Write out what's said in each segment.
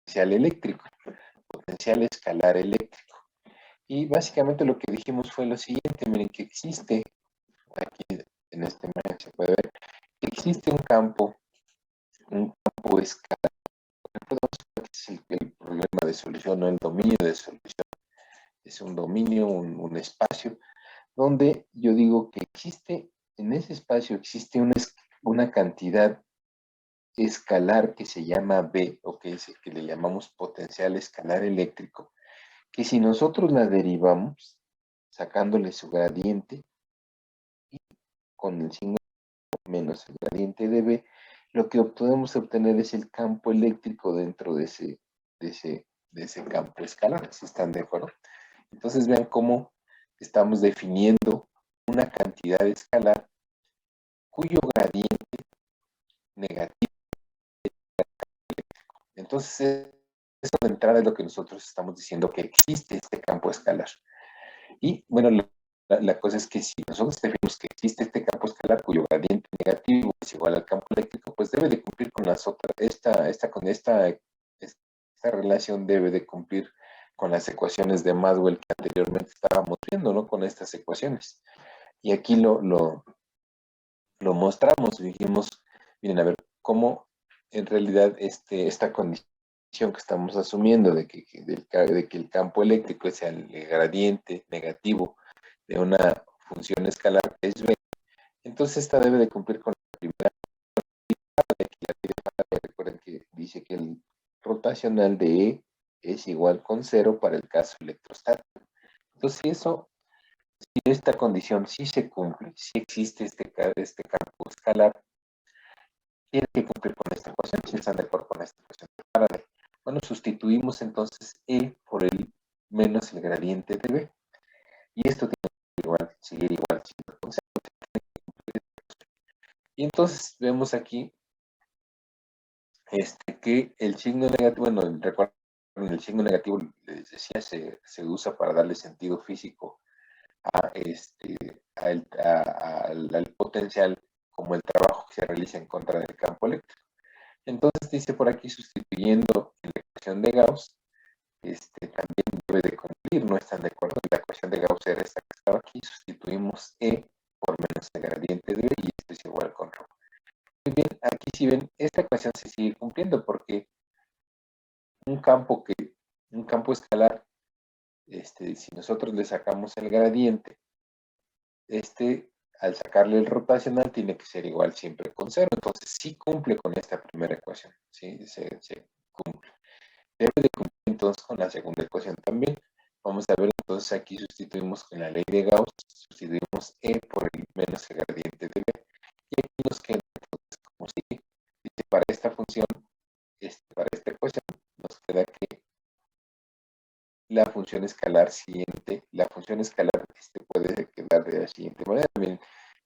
potencial eléctrico, potencial escalar eléctrico. Y básicamente lo que dijimos fue lo siguiente, miren que existe, aquí en esta imagen se puede ver, que existe un campo escalar. Es el problema de solución, no el dominio de solución. Es un dominio, un espacio, donde yo digo que existe, en ese espacio existe una cantidad escalar que se llama B, o que es el que le llamamos potencial escalar eléctrico, que si nosotros la derivamos, sacándole su gradiente, y con el signo menos el gradiente de B, lo que podemos obtener es el campo eléctrico dentro de ese campo escalar, si están de acuerdo. Entonces vean cómo estamos definiendo una cantidad escalar cuyo gradiente negativo. Entonces, eso de entrada es lo que nosotros estamos diciendo, que existe este campo escalar. Y bueno, la cosa es que si nosotros definimos que existe este campo escalar cuyo gradiente negativo es igual al campo eléctrico, pues debe de cumplir con las otras, esta relación debe de cumplir con las ecuaciones de Maxwell que anteriormente estábamos viendo, ¿no? Con estas ecuaciones. Y aquí lo mostramos, dijimos, miren, a ver, cómo en realidad esta condición que estamos asumiendo de que el campo eléctrico es el gradiente negativo de una función escalar que es B, entonces esta debe de cumplir con la primera. Recuerden que dice que el rotacional de E es igual con 0 para el caso electrostático. Entonces, si esta condición sí se cumple, si existe este campo escalar, tiene que cumplir con esta ecuación, si están de acuerdo con esta ecuación de Faraday. Bueno, sustituimos entonces E por el menos el gradiente de B. Y esto tiene que seguir igual. Y entonces vemos aquí que el signo negativo, bueno, recuerden, el signo negativo, les decía, se usa para darle sentido físico al potencial, como el trabajo que se realiza en contra del campo eléctrico. Entonces dice por aquí, sustituyendo en la ecuación de Gauss, también debe de cumplir, no están de acuerdo. La ecuación de Gauss era esta que estaba aquí, sustituimos E por menos el gradiente de B y esto es igual con ρ. Muy bien, aquí si ven, esta ecuación se sigue cumpliendo porque un campo escalar, si nosotros le sacamos el gradiente, al sacarle el rotacional tiene que ser igual siempre con 0, entonces sí cumple con esta primera ecuación, sí, se cumple. Debe de cumplir entonces con la segunda ecuación también. Vamos a ver, entonces aquí sustituimos con la ley de Gauss, sustituimos E por el menos el gradiente de B, y aquí nos queda entonces como sigue. Dice, para esta función, para esta ecuación, nos queda que la función escalar siguiente, puede quedar de la siguiente manera. También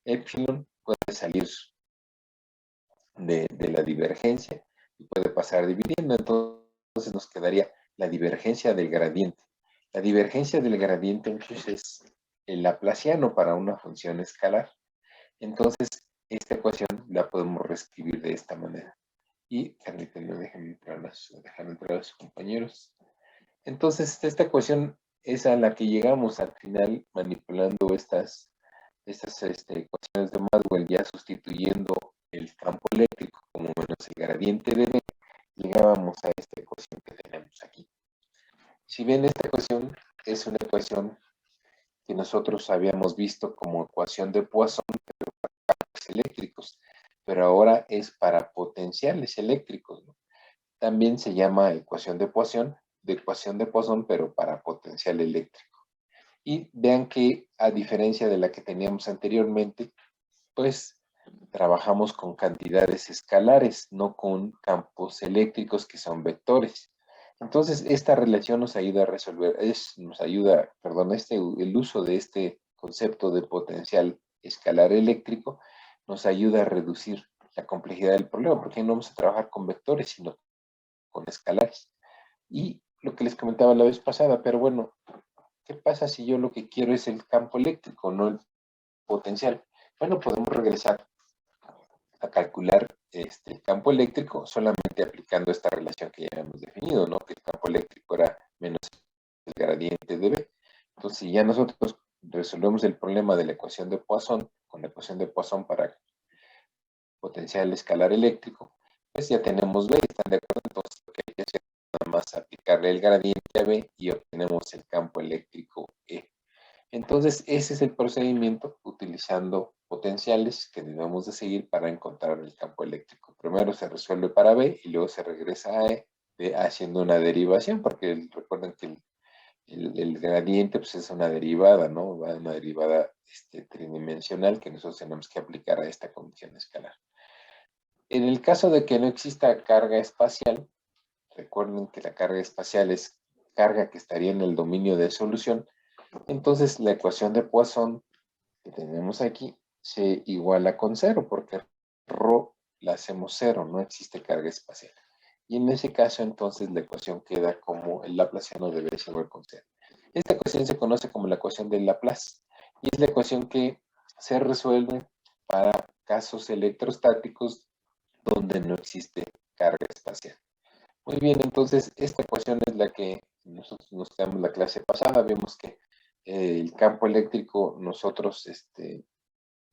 epsilon puede salir de la divergencia y puede pasar dividiendo, entonces nos quedaría la divergencia del gradiente. La divergencia del gradiente entonces es el laplaciano para una función escalar. Entonces, esta ecuación la podemos reescribir de esta manera. Y permítanme, déjenme dejar entrar a los compañeros. Entonces, esta ecuación es a la que llegamos al final manipulando estas ecuaciones de Maxwell, ya sustituyendo el campo eléctrico como menos el gradiente de B, llegábamos a esta ecuación que tenemos aquí. Si bien esta ecuación es una ecuación que nosotros habíamos visto como ecuación de Poisson, pero para campos eléctricos, pero ahora es para potenciales eléctricos, ¿no? También se llama ecuación de Poisson, pero para potencial eléctrico. Y vean que a diferencia de la que teníamos anteriormente, pues trabajamos con cantidades escalares, no con campos eléctricos que son vectores. Entonces, esta relación nos ayuda a resolver, el uso de este concepto de potencial escalar eléctrico nos ayuda a reducir la complejidad del problema, porque no vamos a trabajar con vectores, sino con escalares. Y lo que les comentaba la vez pasada, pero bueno, ¿qué pasa si yo lo que quiero es el campo eléctrico, no el potencial? Bueno, podemos regresar a calcular el campo eléctrico solamente aplicando esta relación que ya hemos definido, ¿no? Que el campo eléctrico era menos el gradiente de B. Entonces, si ya nosotros resolvemos el problema de la ecuación de Poisson, con la ecuación de Poisson para potencial escalar eléctrico, pues ya tenemos B, ¿están de acuerdo? Entonces, lo que hay que hacer es nada más aplicarle el gradiente a B y obtenemos el campo eléctrico E. Entonces, ese es el procedimiento utilizando potenciales que debemos de seguir para encontrar el campo eléctrico. Primero se resuelve para B y luego se regresa a E haciendo una derivación, porque recuerden que el gradiente pues, es una derivada, ¿no? Va una derivada tridimensional que nosotros tenemos que aplicar a esta condición escalar. En el caso de que no exista carga espacial, recuerden que la carga espacial es carga que estaría en el dominio de solución, entonces la ecuación de Poisson que tenemos aquí se iguala con cero, porque ρ la hacemos cero, no existe carga espacial. Y en ese caso, entonces, la ecuación queda como el laplaciano de B es igual con cero. Esta ecuación se conoce como la ecuación de Laplace, y es la ecuación que se resuelve para casos electrostáticos donde no existe carga espacial. Muy bien, entonces, esta ecuación es la que nosotros nos quedamos la clase pasada. Vimos que el campo eléctrico, nosotros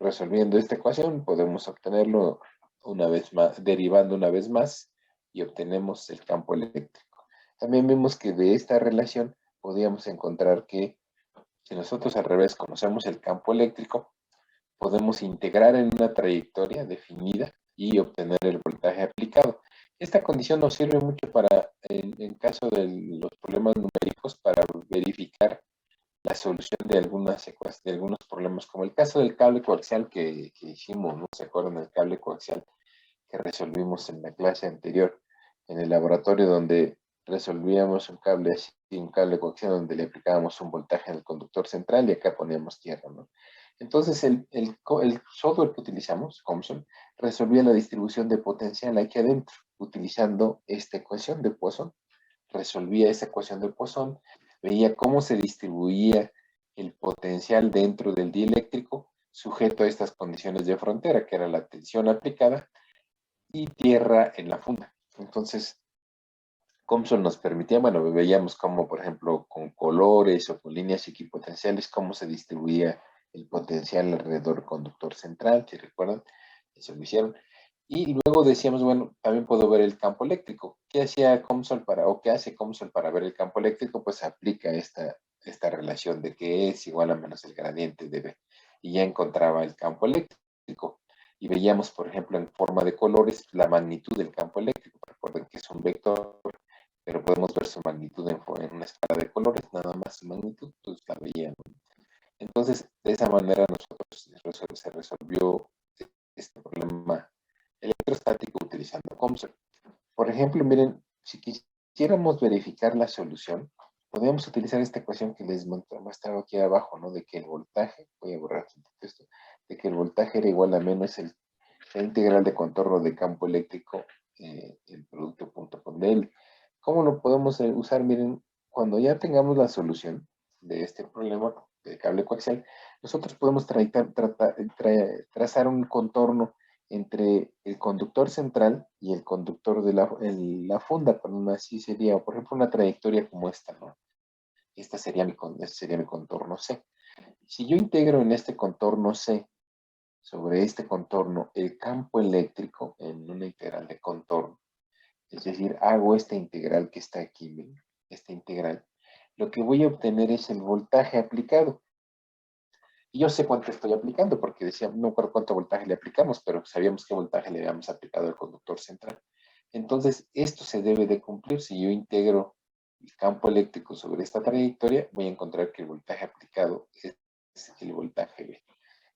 resolviendo esta ecuación, podemos obtenerlo una vez más, derivando una vez más, y obtenemos el campo eléctrico. También vimos que de esta relación podíamos encontrar que si nosotros al revés conocemos el campo eléctrico, podemos integrar en una trayectoria definida y obtener el voltaje aplicado. Esta condición nos sirve mucho para, en caso de los problemas numéricos, para verificar la solución de algunos problemas, como el caso del cable coaxial que hicimos, ¿no? ¿Se acuerdan del cable coaxial que resolvimos en la clase anterior, en el laboratorio donde resolvíamos un cable así, un cable coaxial donde le aplicábamos un voltaje en el conductor central y acá poníamos tierra, ¿no? Entonces el software que utilizamos, Comson, resolvía la distribución de potencial aquí adentro, utilizando esta ecuación de Poisson. Resolvía esa ecuación de Poisson, veía cómo se distribuía el potencial dentro del dieléctrico sujeto a estas condiciones de frontera, que era la tensión aplicada y tierra en la funda. Entonces, Thomson nos permitía, bueno, veíamos cómo, por ejemplo, con colores o con líneas equipotenciales, cómo se distribuía el potencial alrededor del conductor central, si recuerdan, eso lo hicieron. Y luego decíamos, bueno, también puedo ver el campo eléctrico. ¿Qué hacía COMSOL o qué hace COMSOL para ver el campo eléctrico? Pues aplica esta relación de que es igual a menos el gradiente de B. Y ya encontraba el campo eléctrico. Y veíamos, por ejemplo, en forma de colores, la magnitud del campo eléctrico. Recuerden que es un vector, pero podemos ver su magnitud en una escala de colores, nada más su magnitud, pues la veíamos. Entonces, de esa manera nosotros se resolvió este problema electrostático utilizando COMSOL. Por ejemplo, miren, si quisiéramos verificar la solución, podríamos utilizar esta ecuación que les mostraba aquí abajo, ¿no? De que el voltaje, voy a borrar esto, de que el voltaje era igual a menos la integral de contorno de campo eléctrico, el producto punto con del. ¿Cómo lo podemos usar? Miren, cuando ya tengamos la solución de este problema del cable coaxial, nosotros podemos trazar un contorno entre el conductor central y el conductor de la funda, así sería, por ejemplo, una trayectoria como esta, ¿no? Este sería mi contorno C. Si yo integro en este contorno C, sobre este contorno, el campo eléctrico en una integral de contorno, es decir, hago esta integral que está aquí, ¿ven? Esta integral, lo que voy a obtener es el voltaje aplicado. Y yo sé cuánto estoy aplicando, porque decía, no recuerdo cuánto voltaje le aplicamos, pero sabíamos qué voltaje le habíamos aplicado al conductor central. Entonces, esto se debe de cumplir. Si yo integro el campo eléctrico sobre esta trayectoria, voy a encontrar que el voltaje aplicado es el voltaje B.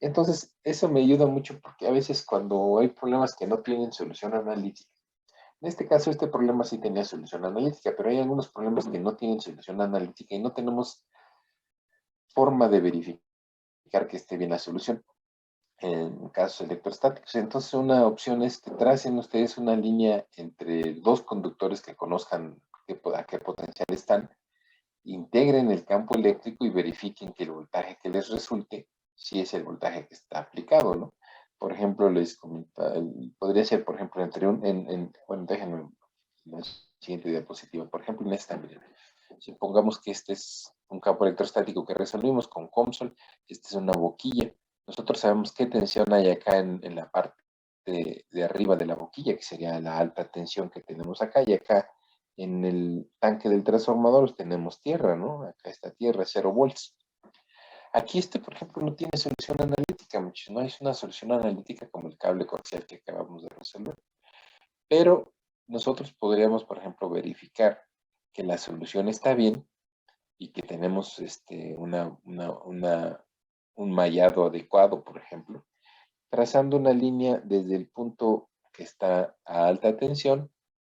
Entonces, eso me ayuda mucho porque a veces cuando hay problemas que no tienen solución analítica, en este caso este problema sí tenía solución analítica, pero hay algunos problemas que no tienen solución analítica y no tenemos forma de verificar que esté bien la solución en casos electrostáticos. Entonces, una opción es que tracen ustedes una línea entre dos conductores que conozcan a qué potencial están, integren el campo eléctrico y verifiquen que el voltaje que les resulte sí es el voltaje que está aplicado, ¿no? por ejemplo, les comenta, podría ser, por ejemplo, entre bueno, déjenme la siguiente diapositiva, por ejemplo, en esta, miren, supongamos que este es un campo electrostático que resolvimos con COMSOL, esta es una boquilla, nosotros sabemos qué tensión hay acá en la parte de arriba de la boquilla, que sería la alta tensión que tenemos acá, y acá en el tanque del transformador tenemos tierra, ¿no? Acá está tierra, 0 volts. Aquí este, por ejemplo, no tiene solución analítica, muchachos. No es una solución analítica como el cable coaxial que acabamos de resolver. Pero nosotros podríamos, por ejemplo, verificar que la solución está bien y que tenemos un mallado adecuado, por ejemplo, trazando una línea desde el punto que está a alta tensión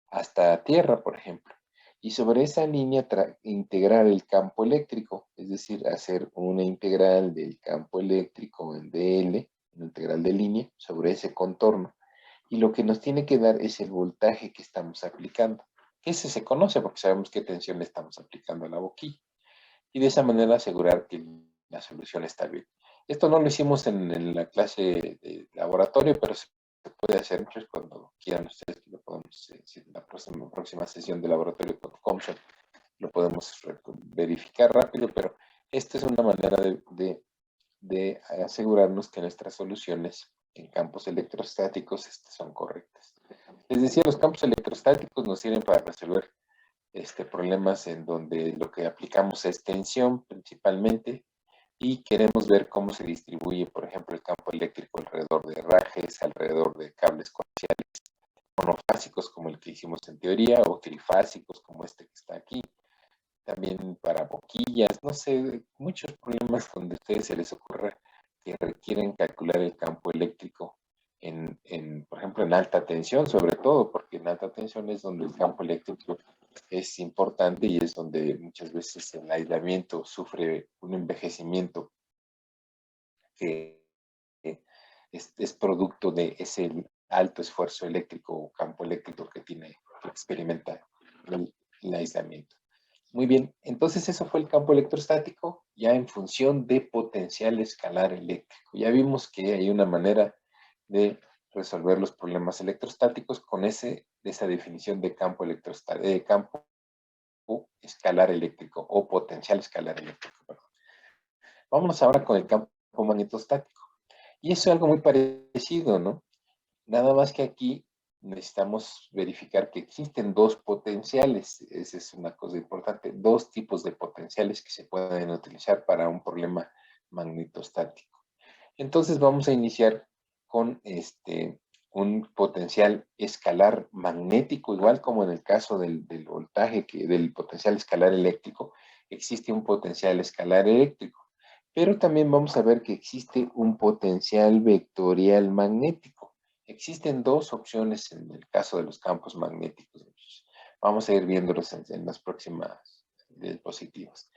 hasta tierra, por ejemplo. Y sobre esa línea integrar el campo eléctrico, es decir, hacer una integral del campo eléctrico en DL, una integral de línea, sobre ese contorno. Y lo que nos tiene que dar es el voltaje que estamos aplicando. Que ese se conoce porque sabemos qué tensión le estamos aplicando a la boquilla. Y de esa manera asegurar que la solución está bien. Esto no lo hicimos en la clase de laboratorio, pero se puede hacer pues, cuando quieran ustedes, lo podemos, en la próxima sesión de laboratorio con Comson, lo podemos verificar rápido, pero esta es una manera de asegurarnos que nuestras soluciones en campos electrostáticos son correctas. Les decía, los campos electrostáticos nos sirven para resolver problemas en donde lo que aplicamos es tensión principalmente y queremos ver cómo se distribuye, por ejemplo, el campo eléctrico alrededor de rajes, alrededor de cables coaxiales monofásicos como el que hicimos en teoría o trifásicos como este que está aquí. También para boquillas, no sé, muchos problemas donde a ustedes se les ocurra que requieren calcular el campo eléctrico por ejemplo, en alta tensión, sobre todo, porque en alta tensión es donde el campo eléctrico es importante y es donde muchas veces el aislamiento sufre un envejecimiento que es producto de ese alto esfuerzo eléctrico o campo eléctrico que experimenta el aislamiento. Muy bien, entonces eso fue el campo electrostático ya en función de potencial escalar eléctrico. Ya vimos que hay una manera de resolver los problemas electrostáticos con esa definición de campo escalar eléctrico o potencial escalar eléctrico. Perdón. Vámonos ahora con el campo magnetostático. Y eso es algo muy parecido, ¿no? Nada más que aquí necesitamos verificar que existen dos potenciales. Esa es una cosa importante. Dos tipos de potenciales que se pueden utilizar para un problema magnetostático. Entonces vamos a iniciar con un potencial escalar magnético, igual como en el caso del voltaje, del potencial escalar eléctrico, existe un potencial escalar eléctrico. Pero también vamos a ver que existe un potencial vectorial magnético. Existen dos opciones en el caso de los campos magnéticos. Vamos a ir viéndolos en las próximas diapositivas.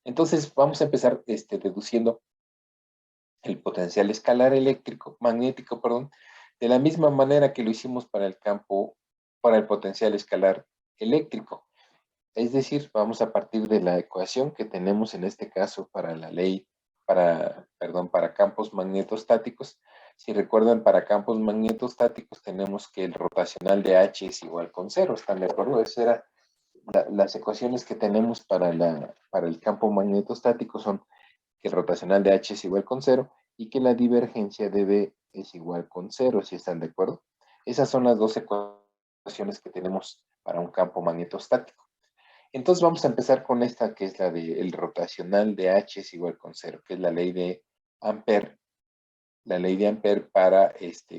Entonces vamos a empezar deduciendo el potencial escalar magnético, perdón, de la misma manera que lo hicimos para el potencial escalar eléctrico. Es decir, vamos a partir de la ecuación que tenemos en este caso para para campos magnetostáticos. Si recuerdan, para campos magnetostáticos tenemos que el rotacional de H es igual con 0, ¿están de acuerdo? Esas eran las ecuaciones que tenemos para el campo magnetostático son que el rotacional de H es igual con 0 y que la divergencia de B es igual con 0, si están de acuerdo. Esas son las dos ecuaciones que tenemos para un campo magnetostático. Entonces vamos a empezar con esta que es la del rotacional de H es igual con 0, que es la ley de Ampère. La ley de Ampère para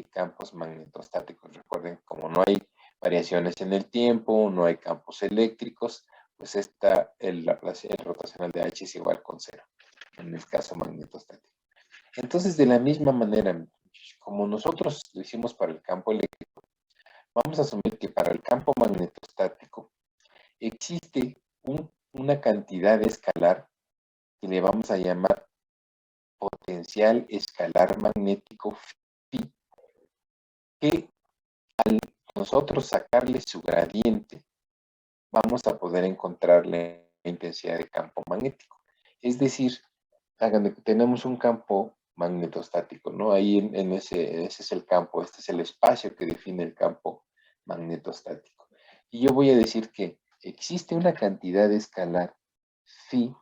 campos magnetostáticos. Recuerden, como no hay variaciones en el tiempo, no hay campos eléctricos, pues el rotacional de H es igual con 0, en el caso magnetostático. Entonces, de la misma manera, como nosotros lo hicimos para el campo eléctrico, vamos a asumir que para el campo magnetostático existe una cantidad escalar que le vamos a llamar potencial escalar magnético phi, que al nosotros sacarle su gradiente, vamos a poder encontrar la intensidad de campo magnético. Es decir, tenemos un campo magnetostático, ¿no? Ahí ese es el campo, este es el espacio que define el campo magnetostático. Y yo voy a decir que existe una cantidad escalar phi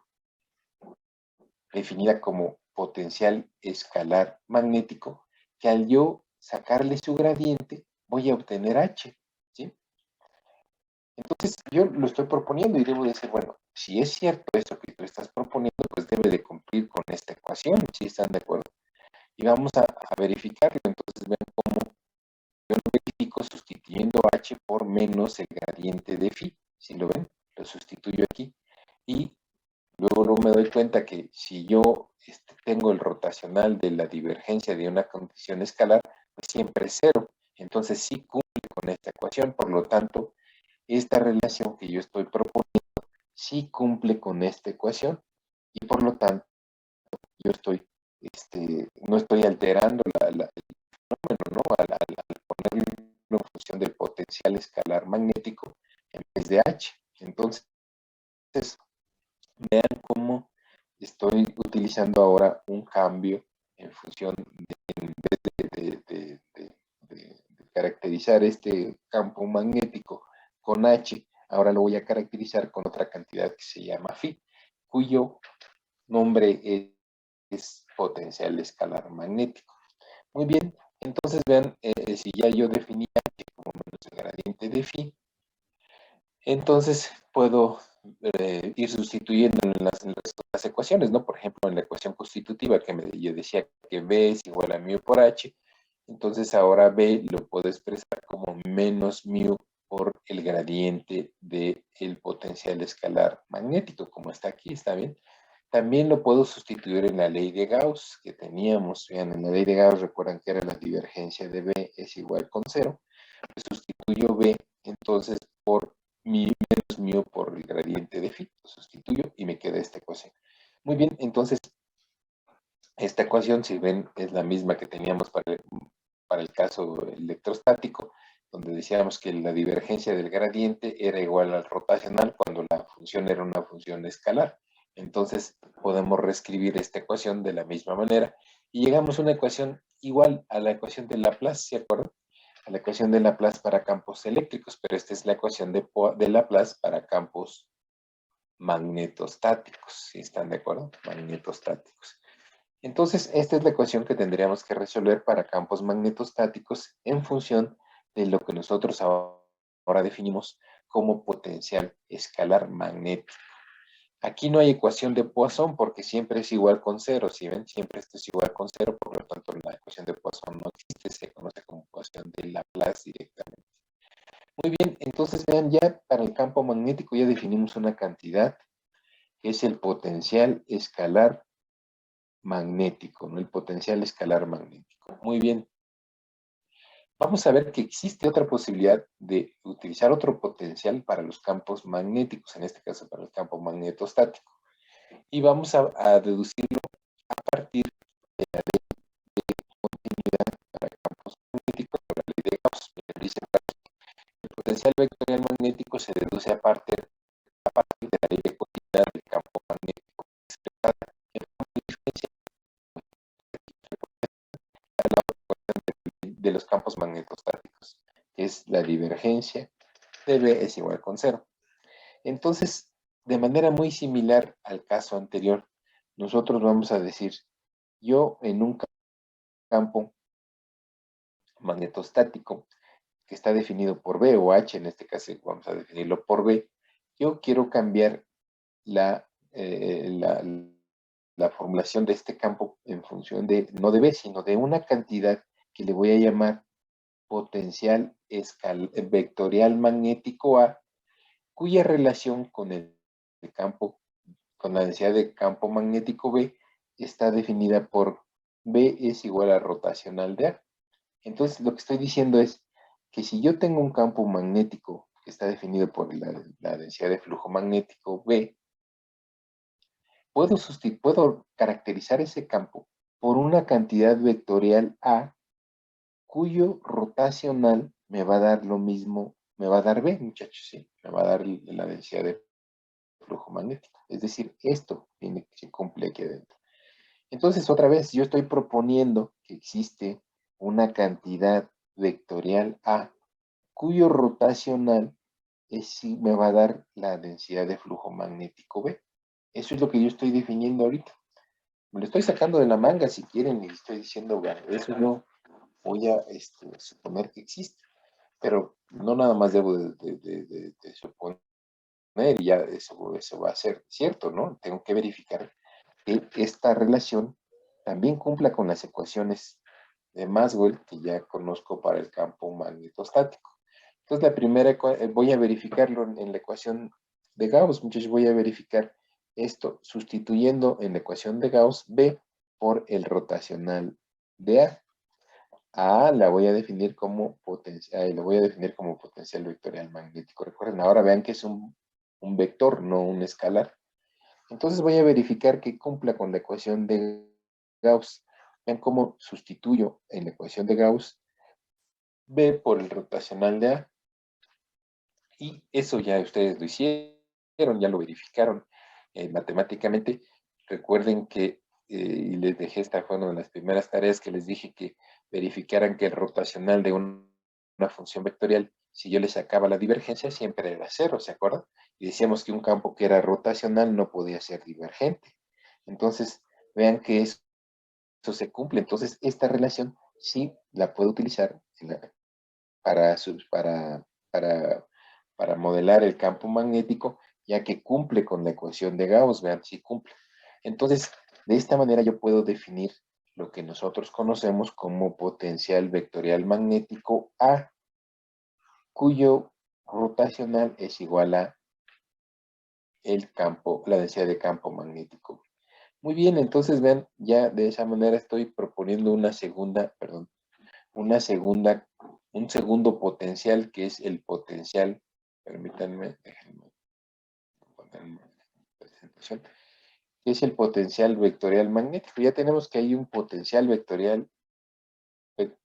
definida como potencial escalar magnético, que al yo sacarle su gradiente voy a obtener H, ¿sí? Entonces yo lo estoy proponiendo y debo decir, bueno, si es cierto eso que tú estás proponiendo, pues debe de cumplir con esta ecuación, si están de acuerdo. Y vamos a verificarlo, entonces vean cómo yo lo verifico sustituyendo H por menos el gradiente de phi, si lo ven, lo sustituyo aquí, y luego me doy cuenta que si yo tengo el rotacional de la divergencia de una condición escalar, pues siempre es cero. Entonces sí cumple con esta ecuación, por lo tanto, esta relación que yo estoy proponiendo sí cumple con esta ecuación y por lo tanto yo no estoy alterando el fenómeno, ¿no? Al ponerlo en función del potencial escalar magnético en vez de H. Entonces, vean cómo estoy utilizando ahora un cambio en función en vez de caracterizar este campo magnético con H, ahora lo voy a caracterizar con otra cantidad que se llama phi, cuyo nombre es potencial escalar magnético. Muy bien, entonces vean, si ya yo definí H como menos el gradiente de phi, entonces puedo ir sustituyendo en las ecuaciones, ¿no? Por ejemplo, en la ecuación constitutiva que yo decía que B es igual a mu por H, entonces ahora B lo puedo expresar como menos mu por el gradiente del potencial escalar magnético, como está aquí, ¿está bien? También lo puedo sustituir en la ley de Gauss que teníamos. Vean, en la ley de Gauss recuerdan que era la divergencia de B es igual con 0. Pues sustituyo B entonces por menos mu por el gradiente de phi. Lo sustituyo y me queda esta ecuación. Muy bien, entonces esta ecuación, si ven, es la misma que teníamos para el caso electrostático, donde decíamos que la divergencia del gradiente era igual al rotacional cuando la función era una función escalar. Entonces podemos reescribir esta ecuación de la misma manera y llegamos a una ecuación igual a la ecuación de Laplace, ¿se acuerdan? A la ecuación de Laplace para campos eléctricos, pero esta es la ecuación de Laplace para campos magnetostáticos, ¿sí están de acuerdo? Magnetostáticos. Entonces, esta es la ecuación que tendríamos que resolver para campos magnetostáticos en función de lo que nosotros ahora definimos como potencial escalar magnético. Aquí no hay ecuación de Poisson porque siempre es igual con cero. Si ven, siempre esto es igual con cero, por lo tanto la ecuación de Poisson no existe, se conoce como ecuación de Laplace directamente. Muy bien, entonces vean, ya para el campo magnético ya definimos una cantidad que es el potencial escalar magnético, ¿no? El potencial escalar magnético. Muy bien. Vamos a ver que existe otra posibilidad de utilizar otro potencial para los campos magnéticos, en este caso para el campo magnetostático. Y vamos a deducirlo a partir de la ley de continuidad para campos magnéticos, por la ley de Gauss. Dice, el potencial vectorial magnético se deduce a partir de la ley de continuidad del campo magnético de los campos magnetostáticos, que es la divergencia de B es igual con cero. Entonces, de manera muy similar al caso anterior, nosotros vamos a decir, yo en un campo magnetostático que está definido por B o H, en este caso vamos a definirlo por B, yo quiero cambiar la, eh, la, la formulación de este campo en función de, no de B, sino de una cantidad que le voy a llamar potencial vectorial magnético A, cuya relación con el campo, con la densidad de campo magnético B, está definida por B es igual a rotacional de A. Entonces, lo que estoy diciendo es que si yo tengo un campo magnético que está definido por la densidad de flujo magnético B, puedo caracterizar ese campo por una cantidad vectorial A cuyo rotacional me va a dar lo mismo, me va a dar B, muchachos, ¿sí? Me va a dar la densidad de flujo magnético. Es decir, esto tiene que se cumple aquí adentro. Entonces, otra vez, yo estoy proponiendo que existe una cantidad vectorial A cuyo rotacional sí me va a dar la densidad de flujo magnético B. Eso es lo que yo estoy definiendo ahorita. Me lo estoy sacando de la manga si quieren y estoy diciendo, bueno, eso yo voy a suponer que existe. Pero no nada más debo de suponer y ya eso va a ser cierto, ¿no? Tengo que verificar que esta relación también cumpla con las ecuaciones de Maxwell que ya conozco para el campo magnetostático. Entonces, la primera, voy a verificarlo en la ecuación de Gauss, muchachos, voy a verificar esto sustituyendo en la ecuación de Gauss B por el rotacional de A. A la voy a definir como potencial, lo voy a definir como potencial vectorial magnético. Recuerden, ahora vean que es un vector, no un escalar. Entonces voy a verificar que cumpla con la ecuación de Gauss. Vean cómo sustituyo en la ecuación de Gauss B por el rotacional de A. Y eso ya ustedes lo hicieron, ya lo verificaron matemáticamente. Recuerden que, y les dejé, esta fue una de las primeras tareas que les dije que verificaran que el rotacional de una función vectorial, si yo le sacaba la divergencia, siempre era cero, ¿se acuerdan? Y decíamos que un campo que era rotacional no podía ser divergente. Entonces, vean que eso se cumple. Entonces, esta relación sí la puedo utilizar para, para, para modelar el campo magnético, ya que cumple con la ecuación de Gauss, vean si cumple. Entonces, de esta manera yo puedo definir lo que nosotros conocemos como potencial vectorial magnético A, cuyo rotacional es igual a el campo, la densidad de campo magnético. Muy bien, entonces vean, ya de esa manera estoy proponiendo un segundo potencial que es el potencial, permítanme, déjenme poner en presentación, que es el potencial vectorial magnético. Ya tenemos que hay un potencial vectorial,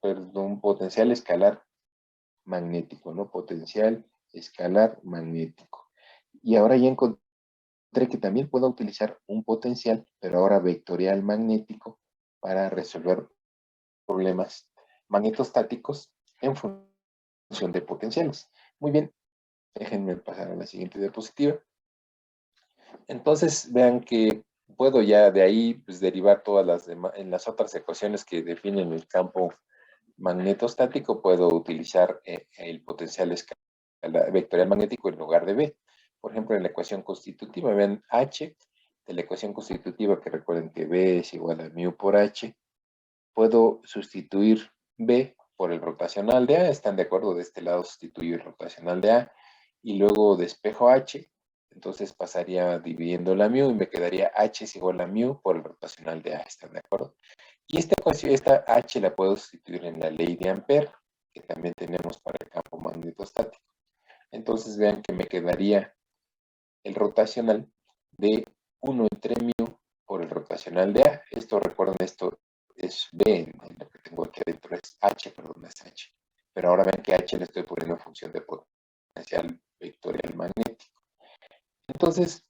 perdón, potencial escalar magnético, ¿no? Potencial escalar magnético. Y ahora ya encontré que también puedo utilizar un potencial, pero ahora vectorial magnético, para resolver problemas magnetostáticos en función de potenciales. Muy bien, déjenme pasar a la siguiente diapositiva. Entonces, vean que puedo ya de ahí pues, derivar todas las demás, en las otras ecuaciones que definen el campo magnetostático, puedo utilizar el potencial vectorial magnético en lugar de B. Por ejemplo, en la ecuación constitutiva, vean H, de la ecuación constitutiva, que recuerden que B es igual a mu por H, puedo sustituir B por el rotacional de A, ¿están de acuerdo? De este lado sustituyo el rotacional de A y luego despejo H, entonces pasaría dividiendo la mu y me quedaría H es igual a mu por el rotacional de A, ¿están de acuerdo? Y esta ecuación, esta H la puedo sustituir en la ley de Ampère, que también tenemos para el campo magnetostático. Entonces vean que me quedaría el rotacional de 1 entre mu por el rotacional de A. Esto, recuerden, esto es B, en lo que tengo aquí adentro es H, perdón, es H. Pero ahora ven que H le estoy poniendo en función de potencial vectorial magnético. Entonces,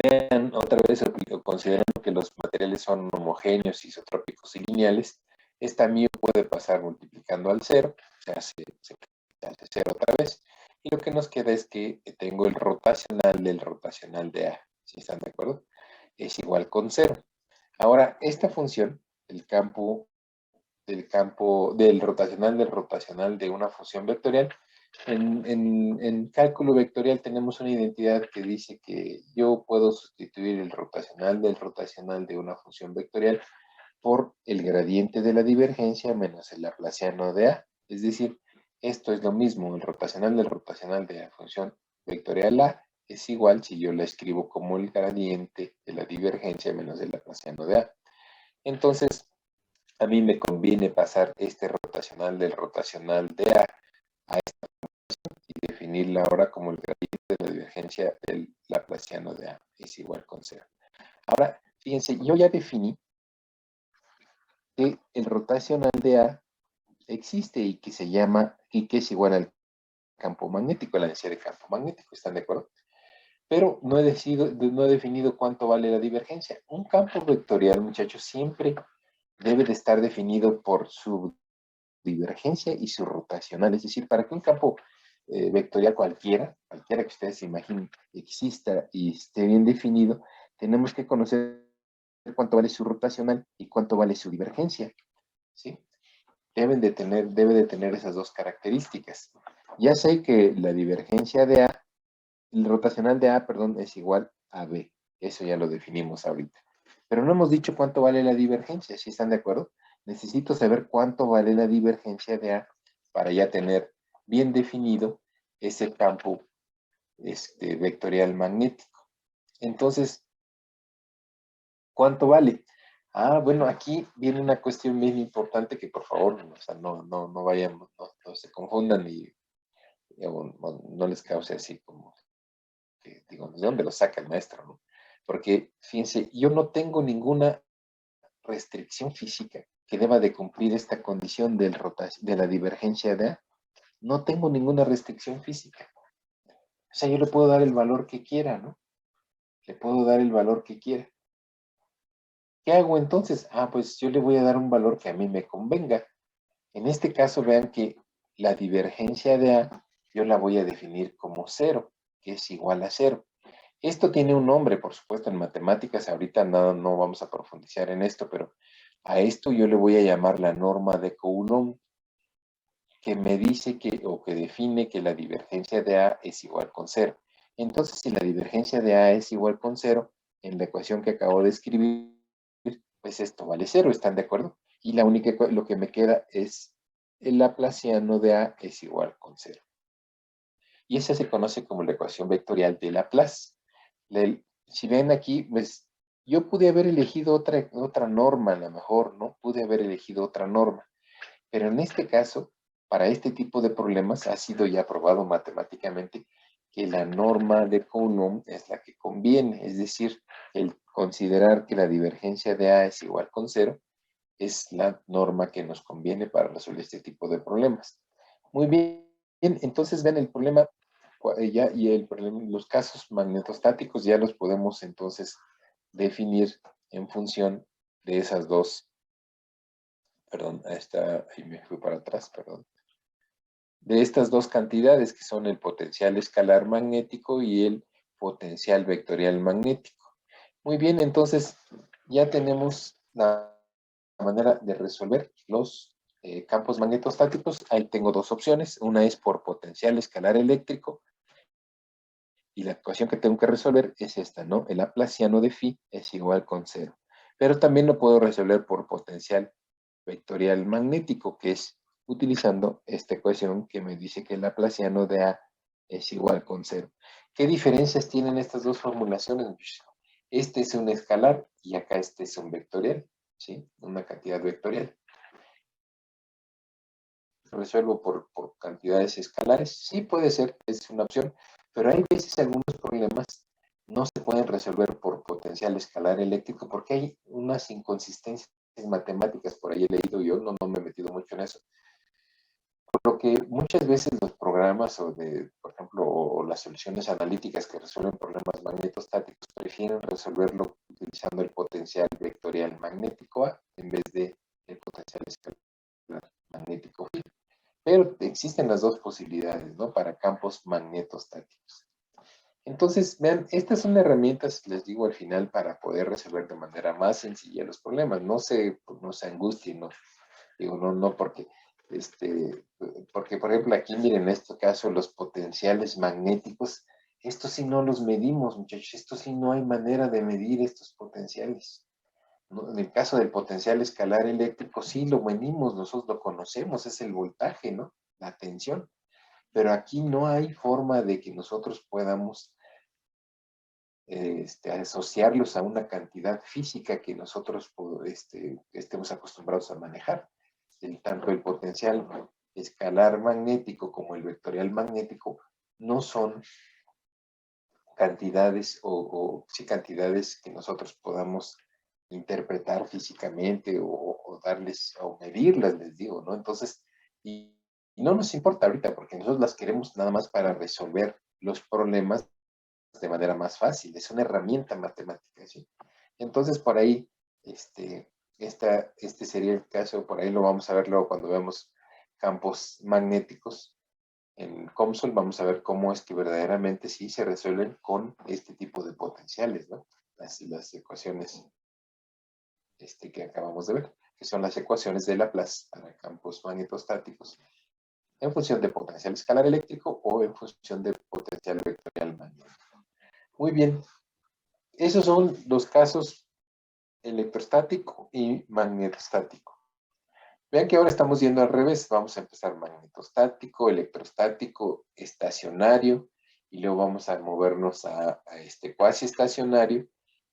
vean otra vez, considerando que los materiales son homogéneos, isotrópicos y lineales, esta mu puede pasar multiplicando al cero, se hace cero otra vez, y lo que nos queda es que tengo el rotacional del rotacional de A, ¿sí están de acuerdo? Es igual con cero. Ahora, esta función, el campo del rotacional de una función vectorial, en cálculo vectorial tenemos una identidad que dice que yo puedo sustituir el rotacional del rotacional de una función vectorial por el gradiente de la divergencia menos el laplaciano de A. Es decir, esto es lo mismo, el rotacional del rotacional de la función vectorial A es igual si yo la escribo como el gradiente de la divergencia menos el laplaciano de A. Entonces, a mí me conviene pasar este rotacional del rotacional de A esta y definirla ahora como el gradiente de la divergencia del laplaciano de A es igual con cero. Ahora, fíjense, yo ya definí que el rotacional de A existe y que se llama, y que es igual al campo magnético, la densidad de campo magnético, ¿están de acuerdo? pero no he definido cuánto vale la divergencia. Un campo vectorial, muchachos, siempre debe de estar definido por su divergencia y su rotacional. Es decir, para que un campo vectorial cualquiera que ustedes se imaginen, exista y esté bien definido, tenemos que conocer cuánto vale su rotacional y cuánto vale su divergencia, ¿sí? Debe de tener esas dos características. Ya sé que la divergencia de A, el rotacional de A, perdón, es igual a B. Eso ya lo definimos ahorita. Pero no hemos dicho cuánto vale la divergencia, ¿sí están de acuerdo? Necesito saber cuánto vale la divergencia de A para ya tener bien definido ese campo vectorial magnético. Entonces, ¿cuánto vale? Ah, bueno, aquí viene una cuestión bien importante que por favor, o sea, no vayan, no se confundan y no les cause así como que digo, ¿de dónde lo saca el maestro, no? Porque, fíjense, yo no tengo ninguna restricción física que deba de cumplir esta condición de la divergencia de A. No tengo ninguna restricción física. O sea, yo le puedo dar el valor que quiera, ¿no? Le puedo dar el valor que quiera. ¿Qué hago entonces? Ah, pues yo le voy a dar un valor que a mí me convenga. En este caso, vean que la divergencia de A yo la voy a definir como 0, que es igual a 0. Esto tiene un nombre, por supuesto, en matemáticas. Ahorita no vamos a profundizar en esto, pero a esto yo le voy a llamar la norma de Coulomb, que me dice o que define que la divergencia de A es igual con 0. Entonces, si la divergencia de A es igual con 0, en la ecuación que acabo de escribir, pues esto vale 0, ¿están de acuerdo? Y lo que me queda es el laplaciano de A es igual con 0. Y esa se conoce como la ecuación vectorial de Laplace. Si ven aquí, pues yo pude haber elegido otra norma, a lo mejor, ¿no? Pude haber elegido otra norma. Pero en este caso, para este tipo de problemas, ha sido ya probado matemáticamente que la norma de Coulomb es la que conviene. Es decir, el considerar que la divergencia de A es igual con 0 es la norma que nos conviene para resolver este tipo de problemas. Muy bien, entonces ven el problema y el problema, los casos magnetostáticos ya los podemos entonces definir en función de esas dos, perdón, ahí me fui para atrás, perdón, de estas dos cantidades que son el potencial escalar magnético y el potencial vectorial magnético. Muy bien, entonces ya tenemos la manera de resolver los campos magnetostáticos. Ahí tengo dos opciones. Una es por potencial escalar eléctrico y la ecuación que tengo que resolver es esta, ¿no? El laplaciano de phi es igual con 0. Pero también lo puedo resolver por potencial vectorial magnético, que es utilizando esta ecuación que me dice que el laplaciano de A es igual con 0. ¿Qué diferencias tienen estas dos formulaciones? Este es un escalar y acá este es un vectorial, ¿sí? Una cantidad vectorial. Resuelvo por cantidades escalares. Sí, puede ser, es una opción, pero hay veces algunos problemas no se pueden resolver por potencial escalar eléctrico porque hay unas inconsistencias matemáticas, por ahí he leído yo, no me he metido mucho en eso. Por lo que muchas veces los programas por ejemplo, o las soluciones analíticas que resuelven problemas magnetostáticos prefieren resolverlo utilizando el potencial vectorial magnético A en vez de el potencial escalar magnético phi. Pero existen las dos posibilidades, ¿no? Para campos magnetostáticos. Entonces, vean, estas son herramientas, les digo al final, para poder resolver de manera más sencilla los problemas. No se angustien, no. Digo, no porque por ejemplo aquí miren en este caso los potenciales magnéticos, estos sí no los medimos, muchachos, estos sí no hay manera de medir estos potenciales. ¿No? En el caso del potencial escalar eléctrico, sí lo medimos, nosotros lo conocemos, es el voltaje, ¿no? La tensión. Pero aquí no hay forma de que nosotros podamos asociarlos a una cantidad física que nosotros estemos acostumbrados a manejar. Tanto el potencial escalar magnético como el vectorial magnético no son cantidades o sí cantidades que nosotros podamos interpretar físicamente o darles o medirlas, les digo, ¿no? Entonces, y no nos importa ahorita porque nosotros las queremos nada más para resolver los problemas de manera más fácil, es una herramienta matemática, ¿sí? Entonces, por ahí, este sería el caso, por ahí lo vamos a ver luego cuando veamos campos magnéticos en COMSOL, vamos a ver cómo es que verdaderamente sí se resuelven con este tipo de potenciales, ¿no? Las ecuaciones que acabamos de ver, que son las ecuaciones de Laplace para campos magnetostáticos en función de potencial escalar eléctrico o en función de potencial vectorial magnético. Muy bien, esos son los casos electrostático y magnetostático. Vean que ahora estamos yendo al revés. Vamos a empezar magnetostático, electrostático, estacionario, y luego vamos a movernos a este cuasi estacionario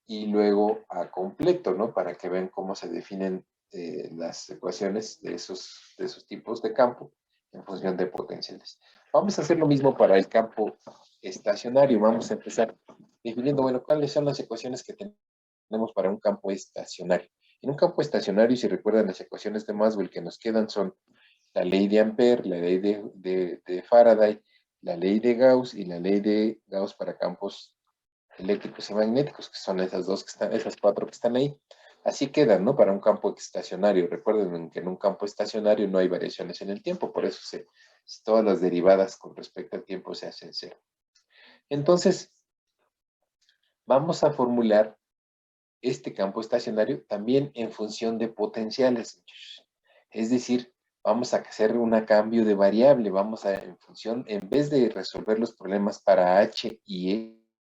y luego a completo, ¿no? Para que vean cómo se definen las ecuaciones de esos tipos de campo en función de potenciales. Vamos a hacer lo mismo para el campo estacionario. Vamos a empezar definiendo, bueno, cuáles son las ecuaciones que tenemos para un campo estacionario. En un campo estacionario, si recuerdan las ecuaciones de Maxwell que nos quedan son la ley de Ampère, la ley de Faraday, la ley de Gauss y la ley de Gauss para campos eléctricos y magnéticos, que son esas cuatro que están ahí. Así quedan, ¿no? Para un campo estacionario. Recuerden que en un campo estacionario no hay variaciones en el tiempo, por eso todas las derivadas con respecto al tiempo se hacen cero. Entonces, vamos a formular este campo estacionario también en función de potenciales. Es decir, vamos a hacer un cambio de variable, en vez de resolver los problemas para H y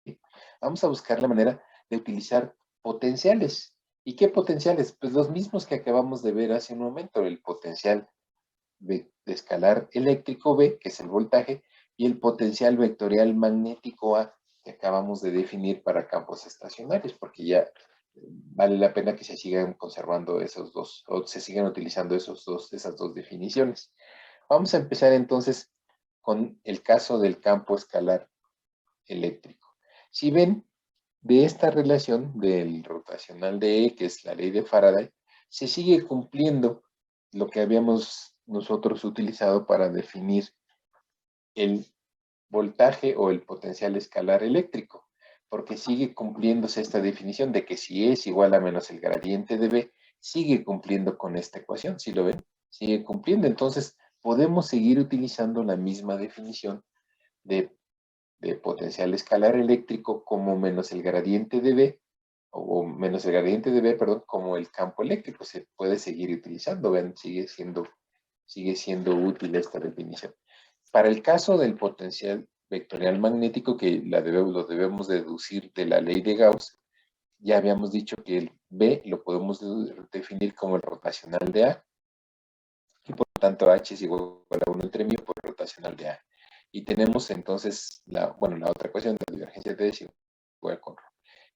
E, vamos a buscar la manera de utilizar potenciales. ¿Y qué potenciales? Pues los mismos que acabamos de ver hace un momento, el potencial de escalar eléctrico B, que es el voltaje, y el potencial vectorial magnético A, que acabamos de definir para campos estacionarios, porque ya vale la pena que se sigan conservando esos dos, o se sigan utilizando esas dos definiciones. Vamos a empezar entonces con el caso del campo escalar eléctrico. Si ven, de esta relación del rotacional de E, que es la ley de Faraday, se sigue cumpliendo lo que habíamos nosotros utilizado para definir el voltaje o el potencial escalar eléctrico, porque sigue cumpliéndose esta definición de que si E es igual a menos el gradiente de B, sigue cumpliendo con esta ecuación, ¿sí lo ven? Sigue cumpliendo, entonces podemos seguir utilizando la misma definición de potencial escalar eléctrico como menos el gradiente de B, o menos el gradiente de B, perdón, como el campo eléctrico. Se puede seguir utilizando, ven, sigue siendo útil esta definición. Para el caso del potencial vectorial magnético, que lo debemos deducir de la ley de Gauss, ya habíamos dicho que el B lo podemos definir como el rotacional de A, y por lo tanto H es igual a 1 entre μ por el rotacional de A. Y tenemos entonces la otra ecuación de la divergencia de es igual con ρ.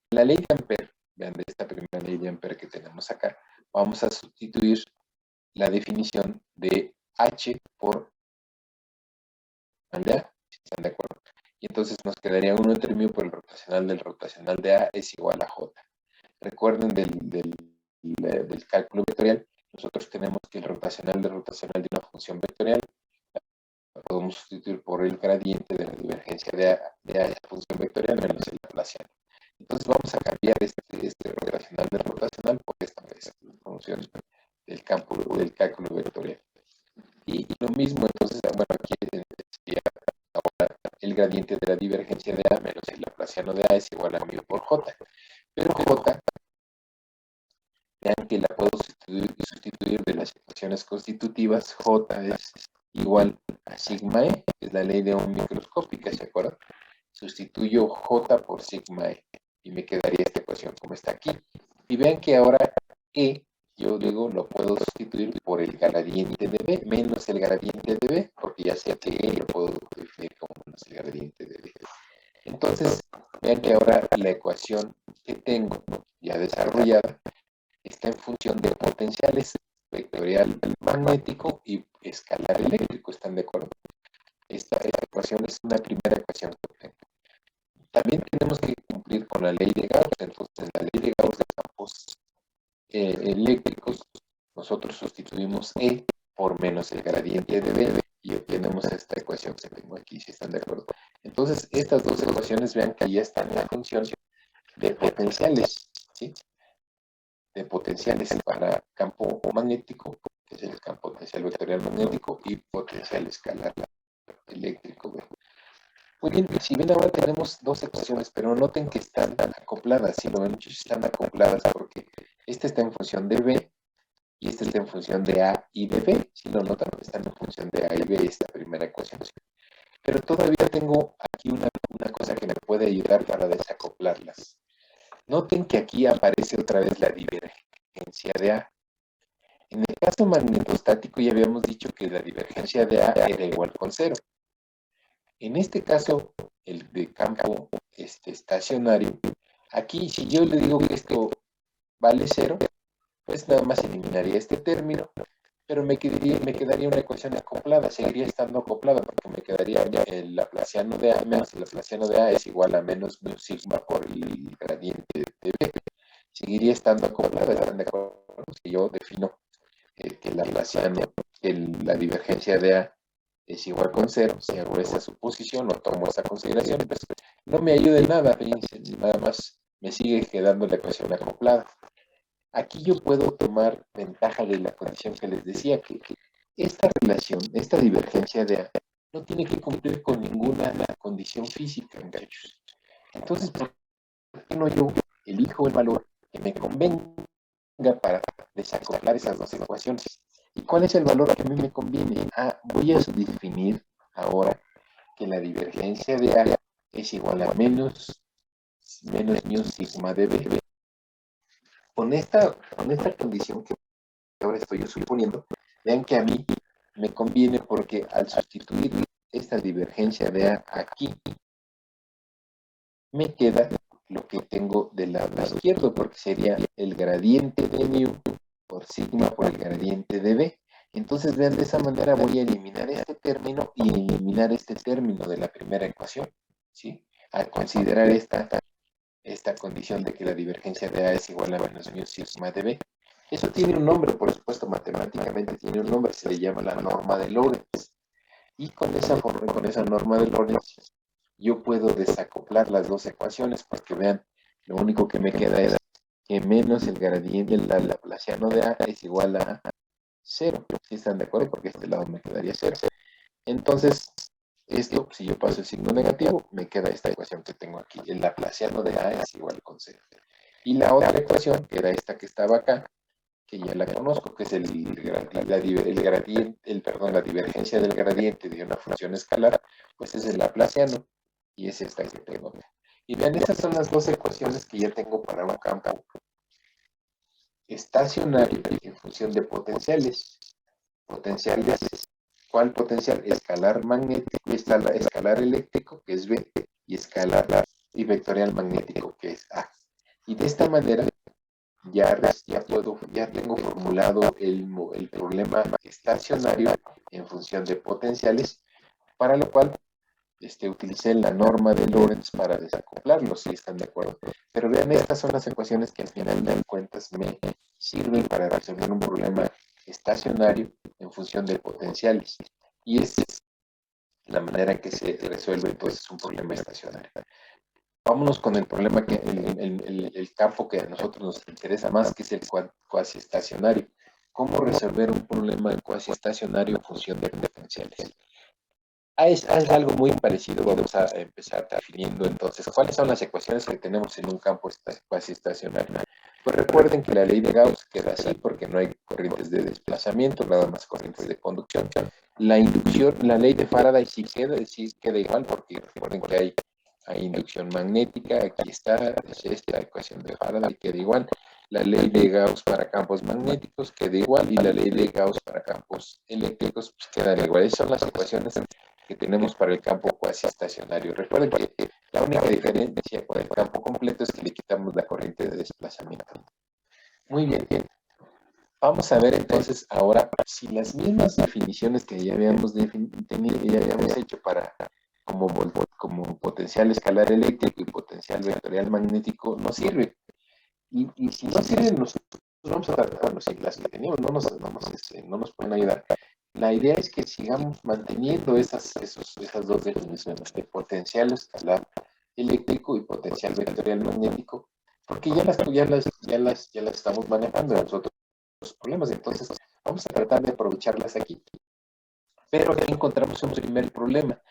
La ley de Ampère, vean, de esta primera ley de Ampère que tenemos acá, vamos a sustituir la definición de H por de A, si están de acuerdo. Y entonces nos quedaría 1 entre μ por el rotacional de A es igual a J. Recuerden del cálculo vectorial, nosotros tenemos que el rotacional de una función vectorial la podemos sustituir por el gradiente de la divergencia de A esa función vectorial menos el laplaciano. Entonces vamos a cambiar este rotacional de rotacional por esta función del cálculo vectorial. Y lo mismo, entonces, bueno, aquí sería ahora el gradiente de la divergencia de A menos el laplaciano de A es igual a μ por J. Pero J, vean que la puedo sustituir de las ecuaciones constitutivas. J es igual a sigma E, que es la ley de Ohm microscópica, ¿se acuerdan? Sustituyo J por sigma E y me quedaría esta ecuación como está aquí. Y vean que ahora E, yo digo, lo puedo sustituir por el gradiente de B menos el gradiente de B, porque ya sé que E lo puedo definir como menos el gradiente de B. Entonces, vean que ahora la ecuación que tengo ya desarrollada está en función de potenciales vectorial magnético y escalar eléctrico. ¿Están de acuerdo? Esta ecuación es una primera ecuación que tengo. También tenemos que cumplir con la ley de Gauss. Entonces, la ley de Gauss de campos eléctricos, nosotros sustituimos E por menos el gradiente de B y obtenemos esta ecuación que tengo aquí, si están de acuerdo. Entonces, esta estas dos ecuaciones, vean que ya están la función de potenciales, ¿sí? De potenciales para campo magnético, que es el campo potencial vectorial magnético, y potencial escalar eléctrico. Muy bien, si ven ahora tenemos dos ecuaciones, pero noten que están acopladas. Si lo ven, están acopladas porque esta está en función de B y esta está en función de A y de B. Si lo notan, están en función de A y B, esta primera ecuación. Pero todavía tengo aquí una cosa que me puede ayudar para desacoplarlas. Noten que aquí aparece otra vez la divergencia de A. En el caso magnetostático ya habíamos dicho que la divergencia de A era igual con 0. En este caso, el de campo estacionario, aquí si yo le digo que esto vale 0, pues nada más eliminaría este término, pero me quedaría una ecuación acoplada, seguiría estando acoplada, porque me quedaría el laplaciano de A menos el laplaciano de A es igual a menos mu sigma por el gradiente de B. Seguiría estando acoplada, ¿están de acuerdo? Si yo defino que el laplaciano, la divergencia de A es igual con 0, si hago esa suposición o tomo esa consideración, pues no me ayuda en nada, fíjense, nada más me sigue quedando la ecuación acoplada. Aquí yo puedo tomar ventaja de la condición que les decía, que esta relación, esta divergencia de A, no tiene que cumplir con ninguna condición física, muchachos. Entonces, ¿por qué no yo elijo el valor que me convenga para desacoplar esas dos ecuaciones? ¿Y cuál es el valor que a mí me conviene? Voy a definir ahora que la divergencia de A es igual a menos mu sigma de B. Con esta condición que ahora estoy yo suponiendo, vean que a mí me conviene porque al sustituir esta divergencia de A aquí, me queda lo que tengo del lado izquierdo, porque sería el gradiente de mu por sigma por el gradiente de B. Entonces, vean, de esa manera voy a eliminar este término y eliminar este término de la primera ecuación, ¿sí? Al considerar esta condición de que la divergencia de A es igual a menos mu sigma de B. Eso tiene un nombre, por supuesto, matemáticamente tiene un nombre, se le llama la norma de Lorentz. Y con esa norma de Lorentz, yo puedo desacoplar las dos ecuaciones, porque vean, lo único que me queda es que menos el gradiente del laplaciano de A es igual a 0. ¿Sí están de acuerdo? Porque este lado me quedaría 0. Entonces, esto, si yo paso el signo negativo, me queda esta ecuación que tengo aquí. El laplaciano de A es igual con 0. Y la otra ecuación, que era esta que estaba acá, que ya la conozco, que es la divergencia del gradiente de una función escalar, pues es el laplaciano, y es esta que tengo. Y vean, estas son las dos ecuaciones que ya tengo para un campo estacionario en función de potenciales. Potenciales, ¿cuál potencial? Escalar magnético, escalar eléctrico, que es B, y escalar y vectorial magnético, que es A. Y de esta manera ya tengo formulado el problema estacionario en función de potenciales, para lo cual utilicé la norma de Lorentz para desacoplarlo, si están de acuerdo. Pero vean, estas son las ecuaciones que al final de cuentas me sirven para resolver un problema estacionario en función de potenciales. Y es la manera en que se resuelve entonces un problema estacionario. Vámonos con el problema, el campo que a nosotros nos interesa más, que es el cuasi estacionario. ¿Cómo resolver un problema cuasi estacionario en función de potenciales? Es algo muy parecido. Vamos a empezar definiendo entonces cuáles son las ecuaciones que tenemos en un campo cuasi estacionario. Pues recuerden que la ley de Gauss queda así porque no hay corrientes de desplazamiento, nada más corrientes de conducción. La inducción, la ley de Faraday sí queda igual, porque recuerden que hay inducción magnética. Aquí está, es esta ecuación de Faraday, queda igual. La ley de Gauss para campos magnéticos queda igual, y la ley de Gauss para campos eléctricos pues quedan igual. Esas son las ecuaciones que tenemos para el campo cuasi estacionario. Recuerden que la única diferencia con el campo completo es que le quitamos la corriente de desplazamiento. Muy bien. Vamos a ver entonces ahora si las mismas definiciones que ya habíamos hecho para como potencial escalar eléctrico y potencial vectorial magnético nos sirven. Y si no sirven, nosotros vamos a tratar, si las que teníamos no nos pueden ayudar, la idea es que sigamos manteniendo esas dos definiciones de potencial escalar eléctrico y potencial vectorial magnético, porque ya las estamos manejando en los otros problemas, entonces vamos a tratar de aprovecharlas aquí. Pero aquí encontramos un primer problema.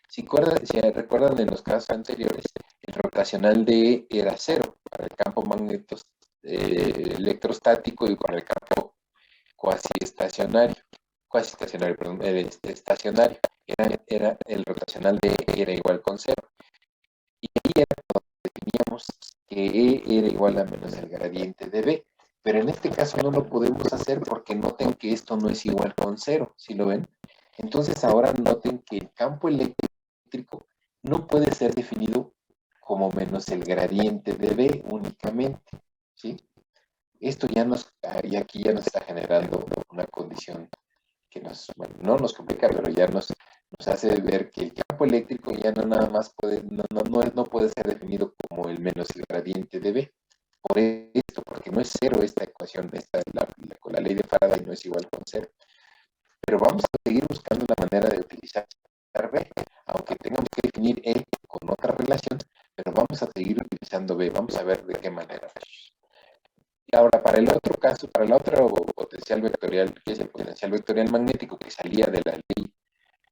Si recuerdan en los casos anteriores, el rotacional de E era 0 para el campo electrostático y para el campo estacionario, perdón, estacionario. El rotacional de E era igual con 0. Y ahí era cuando definíamos que E era igual a menos el gradiente de B. Pero en este caso no lo podemos hacer porque noten que esto no es igual con 0, ¿sí lo ven? Entonces ahora noten que el campo eléctrico no puede ser definido como menos el gradiente de B únicamente, ¿sí? Esto y aquí ya nos está generando una condición que no nos complica, pero ya nos hace ver que el campo eléctrico ya no nada más no puede ser definido como el menos el gradiente de B. Por esto, porque no es cero esta ecuación, con la ley de Faraday no es igual con cero. Pero vamos a seguir buscando la manera de utilizar B, aunque tengamos que definir E con otra relación, pero vamos a seguir utilizando B, vamos a ver de qué manera. Y ahora, para el otro caso, para el otro potencial vectorial, que es el potencial vectorial magnético que salía de la ley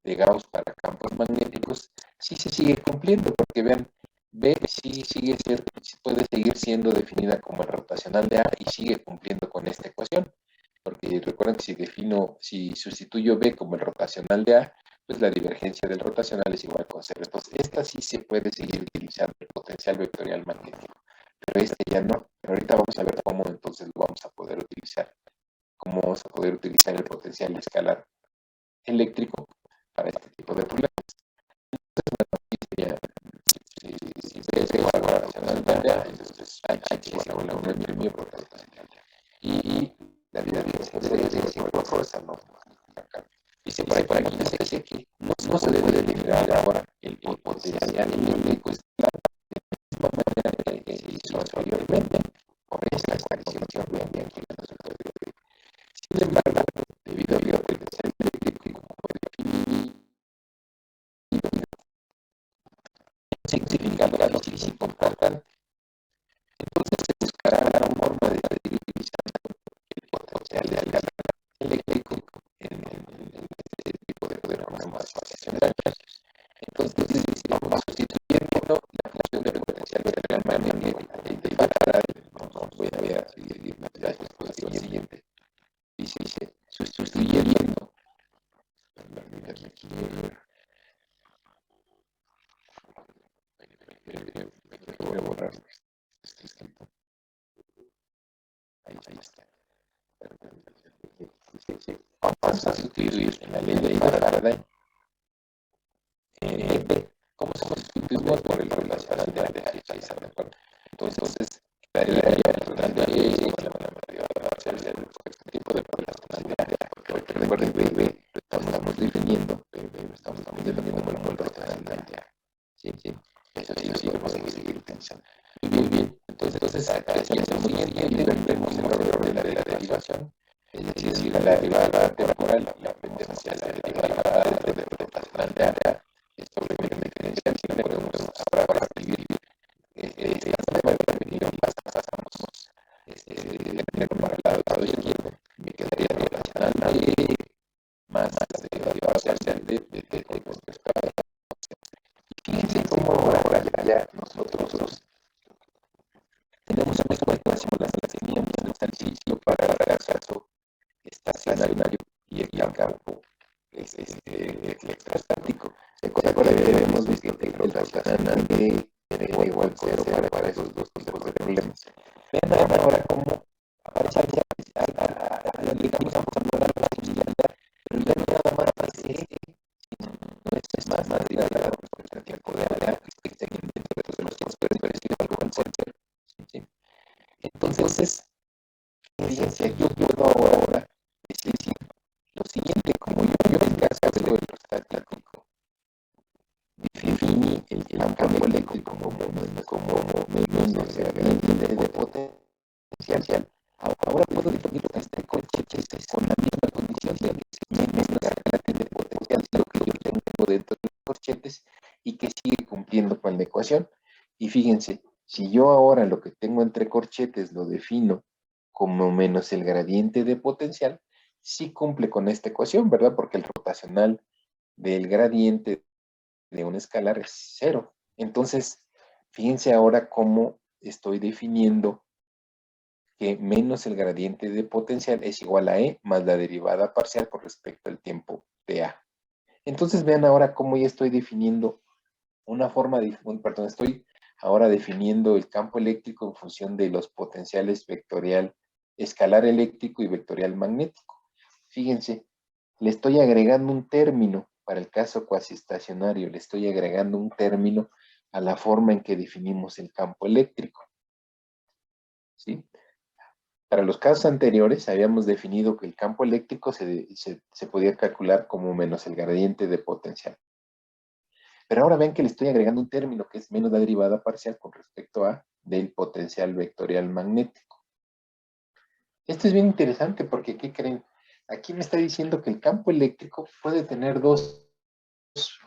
de Gauss para campos magnéticos, sí se sigue cumpliendo, porque vean, B sí puede seguir siendo definida como el rotacional de A y sigue cumpliendo con esta ecuación. Porque recuerden que si sustituyo B como el rotacional de A, pues la divergencia del rotacional es igual con 0. Entonces, esta sí se puede seguir utilizando el potencial vectorial magnético, pero este ya no. Pero ahorita vamos a ver cómo entonces lo vamos a poder utilizar. Cómo vamos a poder utilizar el potencial escalar eléctrico para este tipo de problemas. Entonces, si B es igual al rotacional de A, entonces H es igual a 1 mío por rotacional de A. Y la divergencia es igual a fuerza, ¿no? Dice por aquí, dice que no se debe delimitar ahora el potencial eléctrico escalar de la misma manera que se hizo anteriormente, con esta condición que aquí en el. Sin embargo, debido al potencial eléctrico como definido, significando la dosis importante, entonces se buscará la forma de utilizar el potencial de escalar eléctrico en este tipo de problemas estacionarios. Entonces, vamos sustituyendo la función de potencial vectorial magnético de Faraday. Voy a seguir la disposición siguiente. Dice, sustituyendo. Aquí voy a borrar este escrito. Ahí está. Vamos a sustituir en la ley de Faraday. ¿Cómo se sustituimos por el relacional de H? ¿De acuerdo? Entonces, quedaría el relacional de H igual a la mayoría de el tipo de relacional de H. Porque recuerden que B lo estamos definiendo como el relacional de H. Sí. Eso sí lo vamos a seguir utilizando. Muy bien. Entonces, acá hacemos lo siguiente y vemos el orden de la derivación. Es decir, la derivada temporal, la potencial derivada de rotacional de área sobre mi diferencial, si le podemos ahora escribir esta nueva definición, pasamos primero para el lado izquierdo, me quedaría rotacional de más la derivada parcial de con respecto a la. Y fíjense cómo ahora ya nosotros tenemos una ecuación, las teníamos en el ejercicio para el caso estacionario y el campo electrostático. Recuerda que hemos visto que el rotacional de igual 0 para esos dos tipos de problemas. Vean ahora cómo aplicamos a poner la posibilidad, pero ya no nada más es es más directa la respuesta que poder que estén dentro de nuestros parecido algo con cáncer. Entonces, fíjense, yo puedo ahora decir lo siguiente, como yo en caso de electrostático definí el campo eléctrico como menos de potencial, ahora puedo definir este coche con la misma condición de menos corchetes y que sigue cumpliendo con la ecuación. Y fíjense, si yo ahora lo que tengo entre corchetes lo defino como menos el gradiente de potencial, sí cumple con esta ecuación, ¿verdad? Porque el rotacional del gradiente de un escalar es cero. Entonces, fíjense ahora cómo estoy definiendo que menos el gradiente de potencial es igual a E más la derivada parcial con respecto al tiempo de A. Entonces vean ahora cómo ya estoy definiendo una forma de, perdón, estoy ahora definiendo el campo eléctrico en función de los potenciales vectorial, escalar eléctrico y vectorial magnético. Fíjense, le estoy agregando un término para el caso cuasiestacionario, le estoy agregando un término a la forma en que definimos el campo eléctrico. ¿Sí? Para los casos anteriores habíamos definido que el campo eléctrico se podía calcular como menos el gradiente de potencial. Pero ahora ven que le estoy agregando un término que es menos la derivada parcial con respecto a del potencial vectorial magnético. Esto es bien interesante porque, ¿qué creen? Aquí me está diciendo que el campo eléctrico puede tener dos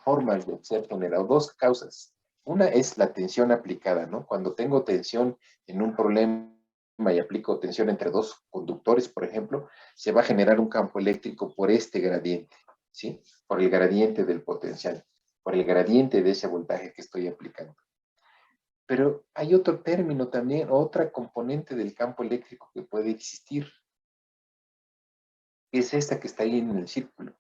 formas de ser generado, dos causas. Una es la tensión aplicada, ¿no? Cuando tengo tensión en un problema y aplico tensión entre dos conductores, por ejemplo, se va a generar un campo eléctrico por este gradiente, ¿sí? Por el gradiente del potencial, por el gradiente de ese voltaje que estoy aplicando. Pero hay otro término también, otra componente del campo eléctrico que puede existir, que es esta que está ahí en el círculo.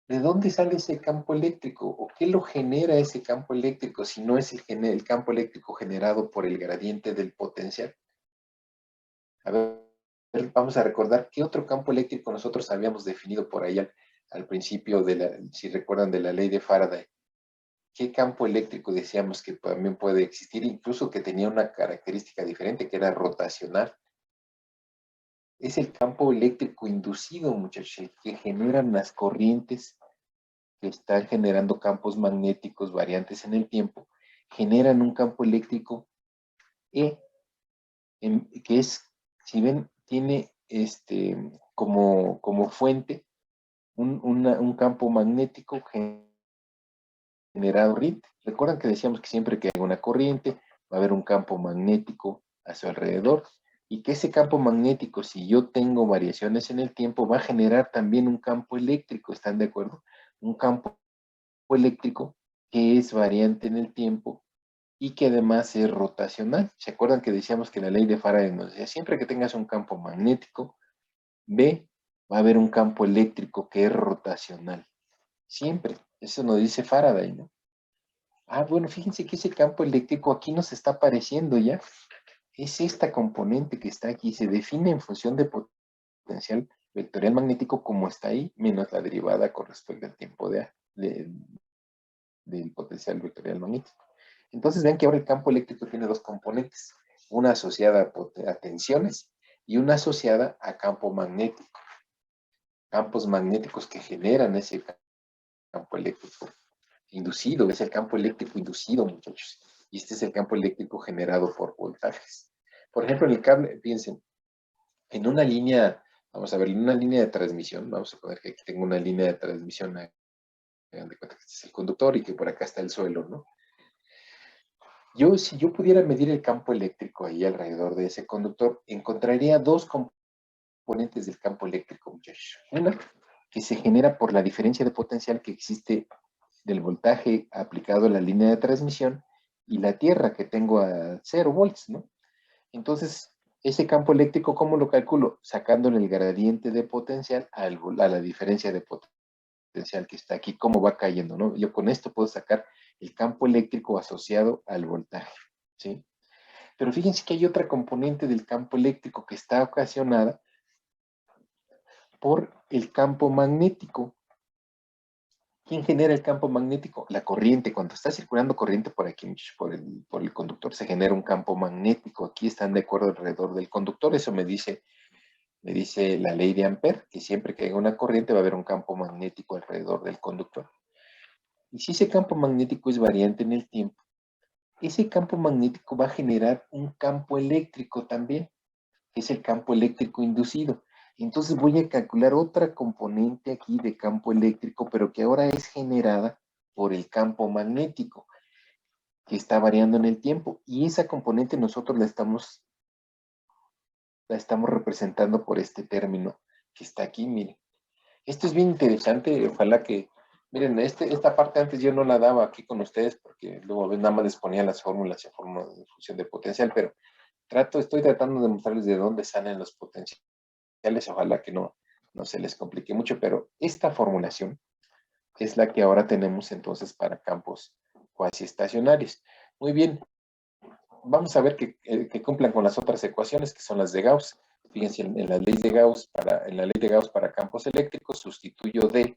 ¿De dónde sale ese campo eléctrico? ¿O qué lo genera ese campo eléctrico si no es el campo eléctrico generado por el gradiente del potencial? A ver, vamos a recordar qué otro campo eléctrico nosotros habíamos definido por ahí al principio, si recuerdan, de la ley de Faraday. ¿Qué campo eléctrico decíamos que también puede existir? Incluso que tenía una característica diferente, que era rotacional. Es el campo eléctrico inducido, muchachos, que generan las corrientes que están generando campos magnéticos variantes en el tiempo, generan un campo eléctrico E, que es, si ven, tiene como fuente un campo magnético generado corriente. Recuerdan que decíamos que siempre que hay una corriente va a haber un campo magnético a su alrededor y que ese campo magnético, si yo tengo variaciones en el tiempo, va a generar también un campo eléctrico, ¿están de acuerdo? Un campo eléctrico que es variante en el tiempo y que además es rotacional. ¿Se acuerdan que decíamos que la ley de Faraday nos decía, siempre que tengas un campo magnético, B, va a haber un campo eléctrico que es rotacional? Siempre. Eso nos dice Faraday, ¿no? Ah, bueno, fíjense que ese campo eléctrico aquí nos está apareciendo ya. Es esta componente que está aquí. Se define en función de potencial vectorial magnético como está ahí, menos la derivada con respecto al tiempo del potencial vectorial magnético. Entonces vean que ahora el campo eléctrico tiene dos componentes, una asociada a tensiones y una asociada a campo magnético. Campos magnéticos que generan ese campo eléctrico inducido, es el campo eléctrico inducido, muchachos. Y este es el campo eléctrico generado por voltajes. Por ejemplo, en el cable, piensen, en una línea, vamos a ver, en una línea de transmisión, vamos a poner que aquí tengo una línea de transmisión, hagan de cuenta que este es el conductor y que por acá está el suelo, ¿no? Si yo pudiera medir el campo eléctrico ahí alrededor de ese conductor, encontraría dos componentes del campo eléctrico, muchachos. Una, que se genera por la diferencia de potencial que existe del voltaje aplicado a la línea de transmisión y la tierra que tengo a 0 volts, ¿no? Entonces, ese campo eléctrico, ¿cómo lo calculo? Sacándole el gradiente de potencial a la diferencia de potencial que está aquí, cómo va cayendo, ¿no? Yo con esto puedo sacar el campo eléctrico asociado al voltaje, ¿sí? Pero fíjense que hay otra componente del campo eléctrico que está ocasionada por el campo magnético. ¿Quién genera el campo magnético? La corriente. Cuando está circulando corriente por aquí, por el conductor, se genera un campo magnético. Aquí están de acuerdo alrededor del conductor. Eso me dice la ley de Ampère, que siempre que haya una corriente va a haber un campo magnético alrededor del conductor. Y si ese campo magnético es variante en el tiempo, ese campo magnético va a generar un campo eléctrico también, que es el campo eléctrico inducido. Entonces voy a calcular otra componente aquí de campo eléctrico, pero que ahora es generada por el campo magnético, que está variando en el tiempo. Y esa componente nosotros la estamos representando por este término que está aquí, miren. Esto es bien interesante, ojalá que, miren, esta parte antes yo no la daba aquí con ustedes porque luego nada más les ponía las fórmulas en forma de función de potencial, pero estoy tratando de mostrarles de dónde salen los potenciales, ojalá que no se les complique mucho, pero esta formulación es la que ahora tenemos entonces para campos cuasi estacionarios. Muy bien, vamos a ver que cumplan con las otras ecuaciones que son las de Gauss. Fíjense, en la ley de Gauss para campos eléctricos sustituyo D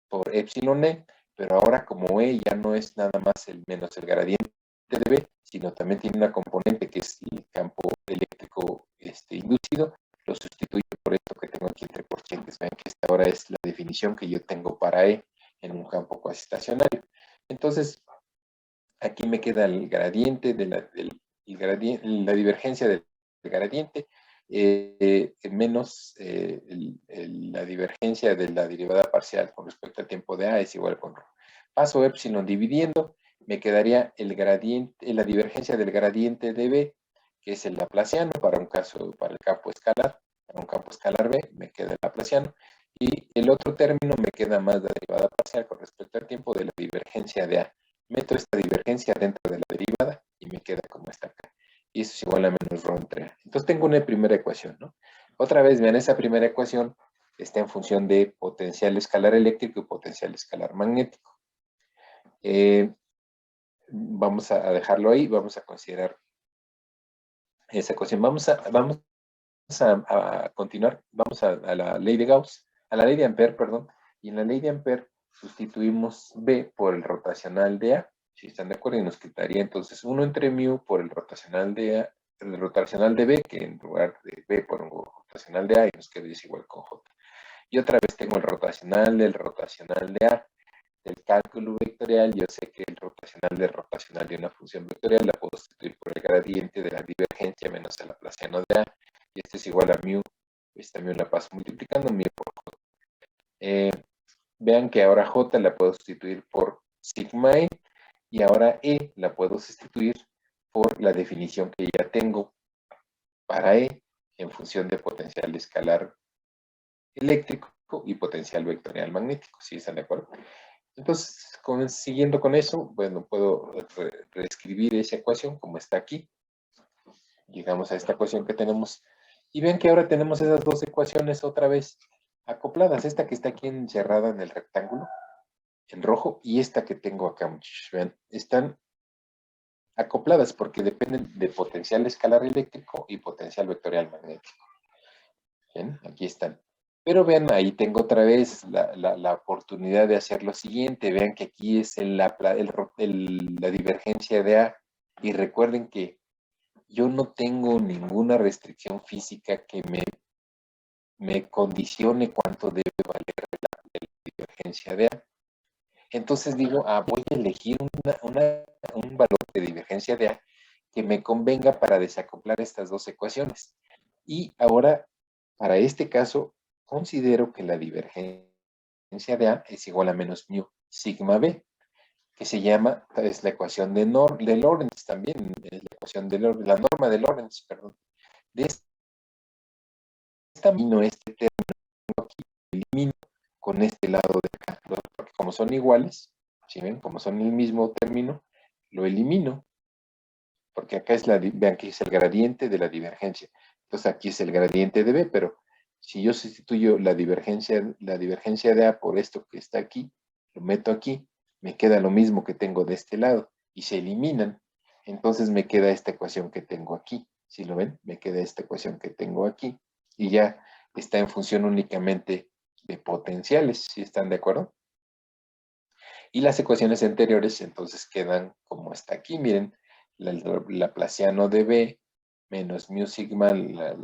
por epsilon E, pero ahora como E ya no es nada más el menos el gradiente de B, sino también tiene una componente que es el campo eléctrico inducido, lo sustituyo por esto que tengo aquí entre corrientes. Vean que esta ahora es la definición que yo tengo para E en un campo cuasi estacionario. Entonces, aquí me queda el gradiente la divergencia del gradiente menos la divergencia de la derivada parcial con respecto al tiempo de A es igual con ρ. Paso epsilon dividiendo, me quedaría el gradiente, la divergencia del gradiente de B, que es el laplaciano para el campo escalar, para un campo escalar B, me queda el laplaciano. Y el otro término me queda más la derivada parcial con respecto al tiempo de la divergencia de A. Meto esta divergencia dentro de la derivada y me queda como está acá. Y eso es igual a menos ρ entre A. Entonces tengo una primera ecuación, ¿no? Otra vez, vean, esa primera ecuación está en función de potencial escalar eléctrico y potencial escalar magnético. Vamos a dejarlo ahí, vamos a considerar esa ecuación. Vamos a continuar, vamos a la ley de Gauss, a la ley de Ampère, perdón, y en la ley de Ampère sustituimos B por el rotacional de A, si están de acuerdo, y nos quitaría entonces 1 entre mu por el rotacional de A, el rotacional de B, que en lugar de B por un rotacional de A, y nos queda igual con J. Y otra vez tengo el rotacional de A, del cálculo vectorial, yo sé que el rotacional de una función vectorial la puedo sustituir por el gradiente de la divergencia menos el laplaciano de A, y esto es igual a mu, esta mu la paso multiplicando, mu por J. Vean que ahora J la puedo sustituir por sigma E, y ahora E la puedo sustituir por la definición que ya tengo para E en función de potencial escalar eléctrico y potencial vectorial magnético, ¿sí están de acuerdo? Entonces, siguiendo con eso, bueno, puedo reescribir esa ecuación como está aquí. Llegamos a esta ecuación que tenemos. Y ven que ahora tenemos esas dos ecuaciones otra vez acopladas. Esta que está aquí encerrada en el rectángulo, en rojo, y esta que tengo acá, muchachos. Vean, están acopladas porque dependen de potencial escalar eléctrico y potencial vectorial magnético. Bien, aquí están. Pero vean, ahí tengo otra vez la oportunidad de hacer lo siguiente. Vean que aquí es la divergencia de A. Y recuerden que yo no tengo ninguna restricción física que me condicione cuánto debe valer la divergencia de A. Entonces digo, voy a elegir un valor de divergencia de A que me convenga para desacoplar estas dos ecuaciones. Y ahora, para este caso, considero que la divergencia de A es igual a menos mu sigma B, que se llama, es la ecuación de Lorentz también, es la ecuación de Lorentz, la norma de Lorentz, perdón. De esta elimino este término aquí, elimino con este lado de acá, porque como son iguales, ¿sí ven? Como son el mismo término, lo elimino, porque acá vean que es el gradiente de la divergencia. Entonces aquí es el gradiente de B, pero si yo sustituyo la divergencia de A por esto que está aquí, lo meto aquí, me queda lo mismo que tengo de este lado, y se eliminan. Entonces me queda esta ecuación que tengo aquí. ¿Sí lo ven? Me queda esta ecuación que tengo aquí, y ya está en función únicamente de potenciales. ¿Sí están de acuerdo? Y las ecuaciones anteriores entonces quedan como está aquí. Miren, el laplaciano de B menos mu sigma, la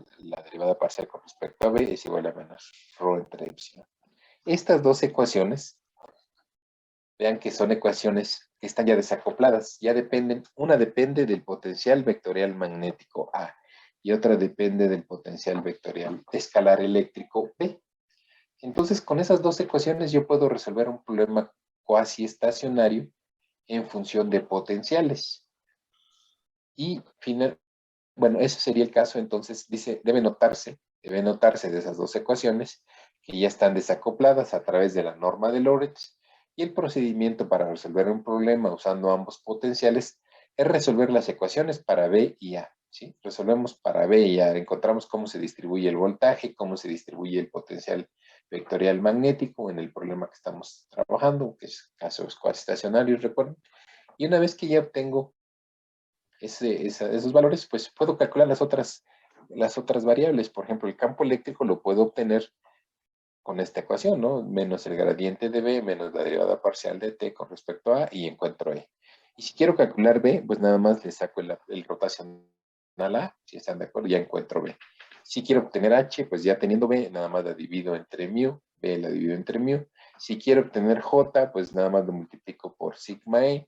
derivada parcial con respecto a B es igual a menos ρ entre epsilon. Estas dos ecuaciones, vean que son ecuaciones que están ya desacopladas, ya dependen, una depende del potencial vectorial magnético A y otra depende del potencial vectorial escalar eléctrico B. Entonces, con esas dos ecuaciones yo puedo resolver un problema cuasi estacionario en función de potenciales. Y bueno, ese sería el caso, entonces dice, debe notarse de esas dos ecuaciones que ya están desacopladas a través de la norma de Lorentz, y el procedimiento para resolver un problema usando ambos potenciales es resolver las ecuaciones para B y A, ¿sí? Resolvemos para B y A, encontramos cómo se distribuye el voltaje, cómo se distribuye el potencial vectorial magnético en el problema que estamos trabajando, que es casos cuasi-estacionarios, recuerden. Y una vez que ya obtengo esos valores, pues puedo calcular las otras variables. Por ejemplo, el campo eléctrico lo puedo obtener con esta ecuación, ¿no? Menos el gradiente de B, menos la derivada parcial de T con respecto a, y encuentro E. Y si quiero calcular B, pues nada más le saco el rotacional A, si están de acuerdo, ya encuentro B. Si quiero obtener H, pues ya teniendo B, nada más la divido entre mu, B la divido entre mu. Si quiero obtener J, pues nada más lo multiplico por sigma E,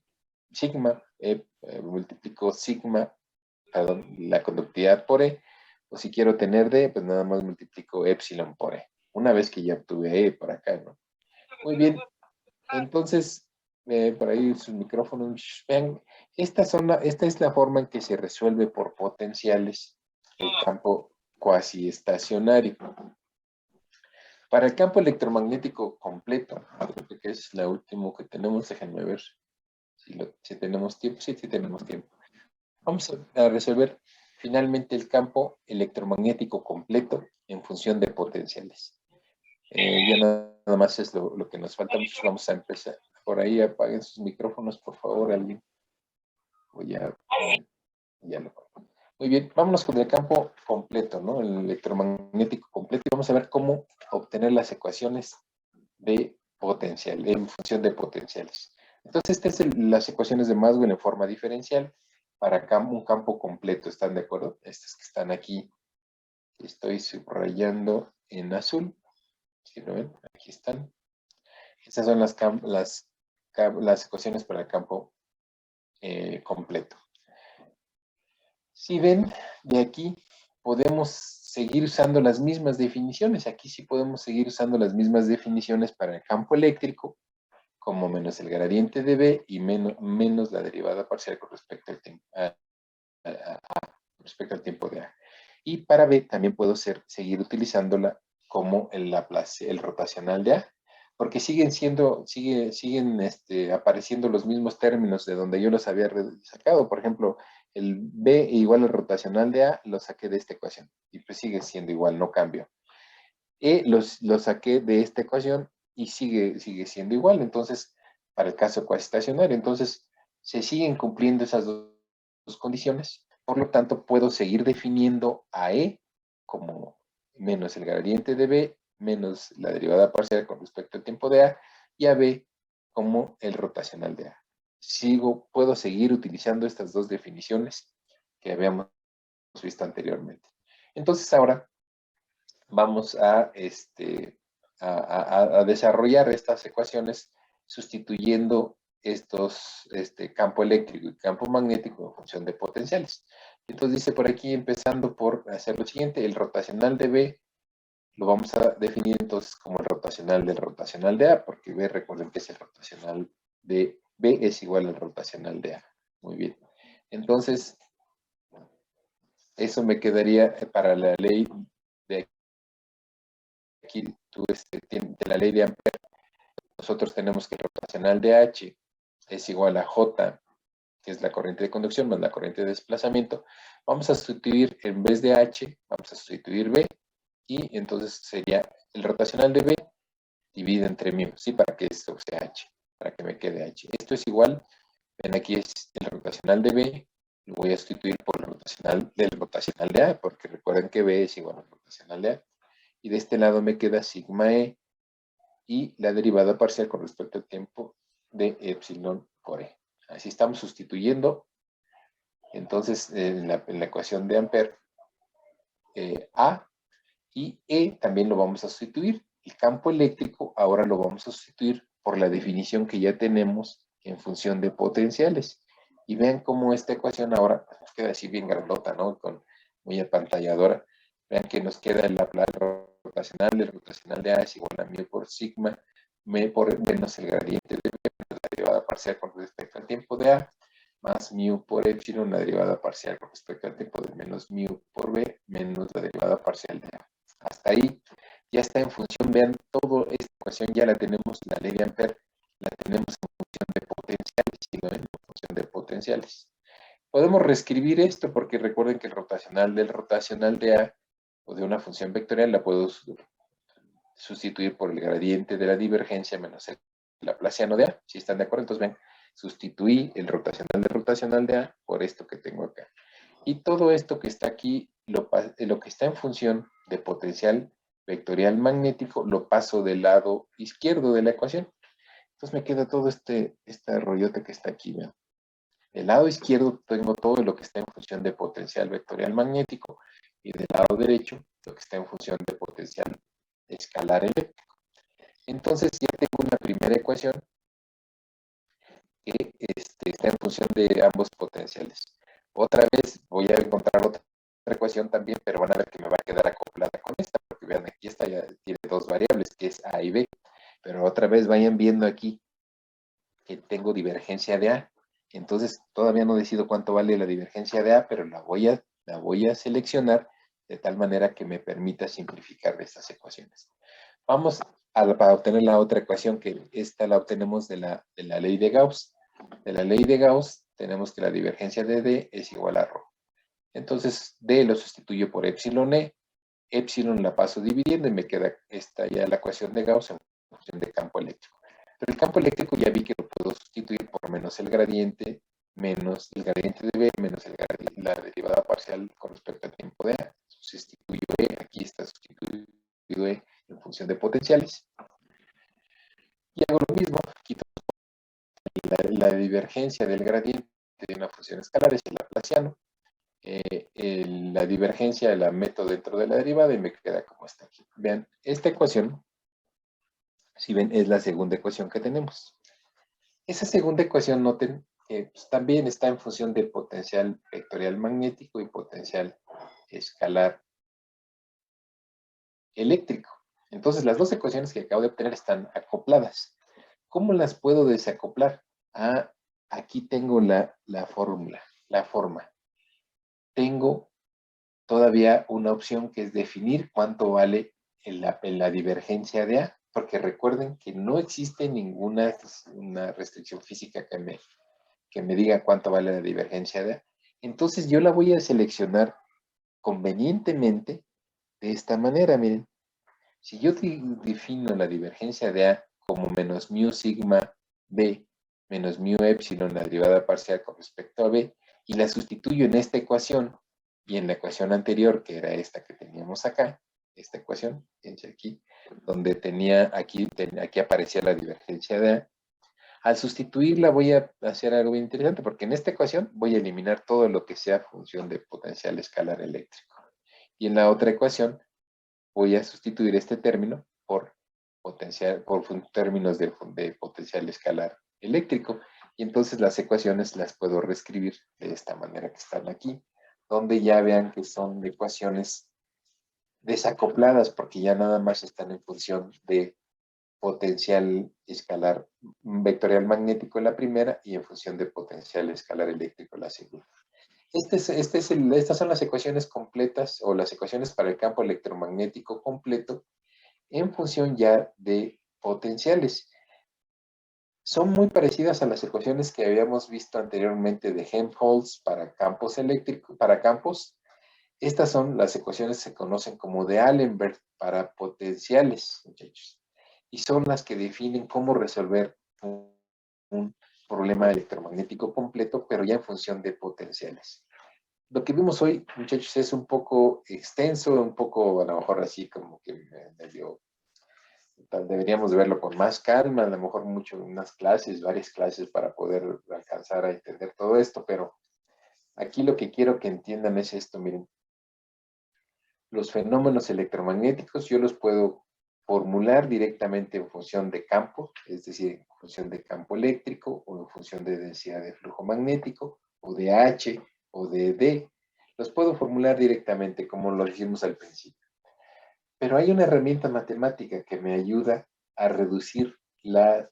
multiplico sigma, perdón, la conductividad por E, o si quiero tener D, pues nada más multiplico epsilon por E, una vez que ya obtuve E por acá, ¿no? Muy bien, entonces, por ahí sus micrófonos, vean, esta es la forma en que se resuelve por potenciales el campo cuasi estacionario. Para el campo electromagnético completo, creo que es la última que tenemos, déjenme ver si tenemos tiempo. Sí, sí tenemos tiempo. Vamos a resolver finalmente el campo electromagnético completo en función de potenciales. Ya nada más es lo que nos falta. Vamos a empezar. Por ahí apaguen sus micrófonos, por favor, alguien. O ya lo. Muy bien, vámonos con el campo completo, ¿no? El electromagnético completo. Y vamos a ver cómo obtener las ecuaciones de potencial, en función de potenciales. Entonces, estas son las ecuaciones de Maxwell en forma diferencial para un campo completo, ¿están de acuerdo? Estas que están aquí, estoy subrayando en azul. ¿Sí lo ven? Aquí están. Estas son las ecuaciones para el campo completo. Si ven, de aquí podemos seguir usando las mismas definiciones. Aquí sí podemos seguir usando las mismas definiciones para el campo eléctrico, como menos el gradiente de B y menos la derivada parcial con respecto al tiempo, respecto al tiempo de A. Y para B también puedo seguir utilizándola como el Laplace, el rotacional de A, porque siguen apareciendo los mismos términos de donde yo los había sacado. Por ejemplo, el B igual al rotacional de A lo saqué de esta ecuación y pues sigue siendo igual, no cambio. E lo saqué de esta ecuación y sigue siendo igual. Entonces, para el caso cuasi estacionario, entonces se siguen cumpliendo esas dos condiciones. Por lo tanto, puedo seguir definiendo a E como menos el gradiente de B menos la derivada parcial con respecto al tiempo de A, y a B como el rotacional de A. Puedo seguir utilizando estas dos definiciones que habíamos visto anteriormente. Entonces ahora vamos a desarrollar estas ecuaciones sustituyendo campo eléctrico y campo magnético en función de potenciales. Entonces dice por aquí, empezando por hacer lo siguiente, el rotacional de B lo vamos a definir entonces como el rotacional del rotacional de A, porque B, recuerden que es el rotacional de B es igual al rotacional de A. Muy bien. Entonces, eso me quedaría para la ley de aquí, de la ley de Ampere. Nosotros tenemos que el rotacional de H es igual a J, que es la corriente de conducción, más la corriente de desplazamiento. Vamos a sustituir, en vez de H, vamos a sustituir B, y entonces sería el rotacional de B dividido entre mu, ¿sí? Para que esto sea H, para que me quede H. Esto es igual, ven aquí es el rotacional de B, lo voy a sustituir por el rotacional del rotacional de A, porque recuerden que B es igual al rotacional de A. Y de este lado me queda sigma E y la derivada parcial con respecto al tiempo de epsilon por E. Así estamos sustituyendo, entonces, en la ecuación de Ampere, A y E también lo vamos a sustituir. El campo eléctrico ahora lo vamos a sustituir por la definición que ya tenemos en función de potenciales. Y vean cómo esta ecuación ahora nos queda así bien grandota, ¿no? Con muy apantalladora. Vean que nos queda el rotacional de A es igual a mu por sigma, menos el gradiente de B, menos la derivada parcial con respecto al tiempo de A, más mu por epsilon, la derivada parcial con respecto al tiempo de menos mu por B, menos la derivada parcial de A. Hasta ahí ya está en función, vean, toda esta ecuación ya la tenemos, la ley de Ampère, la tenemos en función de potenciales, ¿sí? ¿No? En función de potenciales. Podemos reescribir esto porque recuerden que el rotacional del rotacional de A o de una función vectorial la puedo sustituir por el gradiente de la divergencia menos el laplaciano de A. Si están de acuerdo, entonces ven, sustituí el rotacional de A por esto que tengo acá. Y todo esto que está aquí, lo que está en función de potencial vectorial magnético, lo paso del lado izquierdo de la ecuación. Entonces me queda todo este rollote que está aquí, ¿vean? Del lado izquierdo tengo todo lo que está en función de potencial vectorial magnético y del lado derecho lo que está en función de potencial escalar eléctrico. Entonces ya tengo una primera ecuación que está en función de ambos potenciales. Otra vez voy a encontrar otra ecuación también, pero van a ver que me va a quedar acoplada con esta, porque vean, aquí esta ya tiene dos variables, que es A y B, pero otra vez vayan viendo aquí que tengo divergencia de A. Entonces todavía no decido cuánto vale la divergencia de A, pero la voy a seleccionar de tal manera que me permita simplificar estas ecuaciones. Vamos para obtener la otra ecuación, que esta la obtenemos de la ley de Gauss. De la ley de Gauss tenemos que la divergencia de D es igual a ρ. Entonces D lo sustituyo por epsilon E. Epsilon la paso dividiendo y me queda esta ya la ecuación de Gauss en función de campo eléctrico. Pero el campo eléctrico ya vi que lo puedo sustituir por menos el gradiente de B, menos la derivada parcial con respecto al tiempo de A. Sustituyo E, aquí está sustituido E en función de potenciales. Y hago lo mismo, quito la divergencia del gradiente de una función escalar, es el laplaciano. La divergencia la meto dentro de la derivada y me queda como está aquí. Vean, esta ecuación, si ven, es la segunda ecuación que tenemos. Esa segunda ecuación, noten que pues, también está en función de potencial vectorial magnético y potencial escalar eléctrico. Entonces, las dos ecuaciones que acabo de obtener están acopladas. ¿Cómo las puedo desacoplar? Ah, aquí tengo la fórmula, la forma. Tengo todavía una opción que es definir cuánto vale la divergencia de A, porque recuerden que no existe ninguna una restricción física que me diga cuánto vale la divergencia de A. Entonces yo la voy a seleccionar convenientemente de esta manera, miren. Si yo defino la divergencia de A como menos mu sigma B menos mu epsilon, la derivada parcial con respecto a B, y la sustituyo en esta ecuación y en la ecuación anterior, que era esta que teníamos acá, esta ecuación, fíjense aquí, donde tenía, aquí aparecía la divergencia de A. Al sustituirla voy a hacer algo interesante, porque en esta ecuación voy a eliminar todo lo que sea función de potencial escalar eléctrico. Y en la otra ecuación voy a sustituir este término por términos de potencial escalar eléctrico. Y entonces las ecuaciones las puedo reescribir de esta manera que están aquí, donde ya vean que son ecuaciones desacopladas, porque ya nada más están en función de potencial escalar vectorial magnético en la primera y en función de potencial escalar eléctrico en la segunda. Estas son las ecuaciones completas o las ecuaciones para el campo electromagnético completo en función ya de potenciales. Son muy parecidas a las ecuaciones que habíamos visto anteriormente de Helmholtz para campos eléctricos, para campos. Estas son las ecuaciones que se conocen como de Allenberg para potenciales, muchachos. Y son las que definen cómo resolver un problema electromagnético completo, pero ya en función de potenciales. Lo que vimos hoy, muchachos, es un poco extenso, un poco a lo mejor así como que medio, deberíamos verlo con más calma, a lo mejor unas clases, varias clases para poder alcanzar a entender todo esto, pero aquí lo que quiero que entiendan es esto, miren. Los fenómenos electromagnéticos yo los puedo formular directamente en función de campo, es decir, en función de campo eléctrico o en función de densidad de flujo magnético o de H o de D. Los puedo formular directamente, como lo dijimos al principio. Pero hay una herramienta matemática que me ayuda a reducir la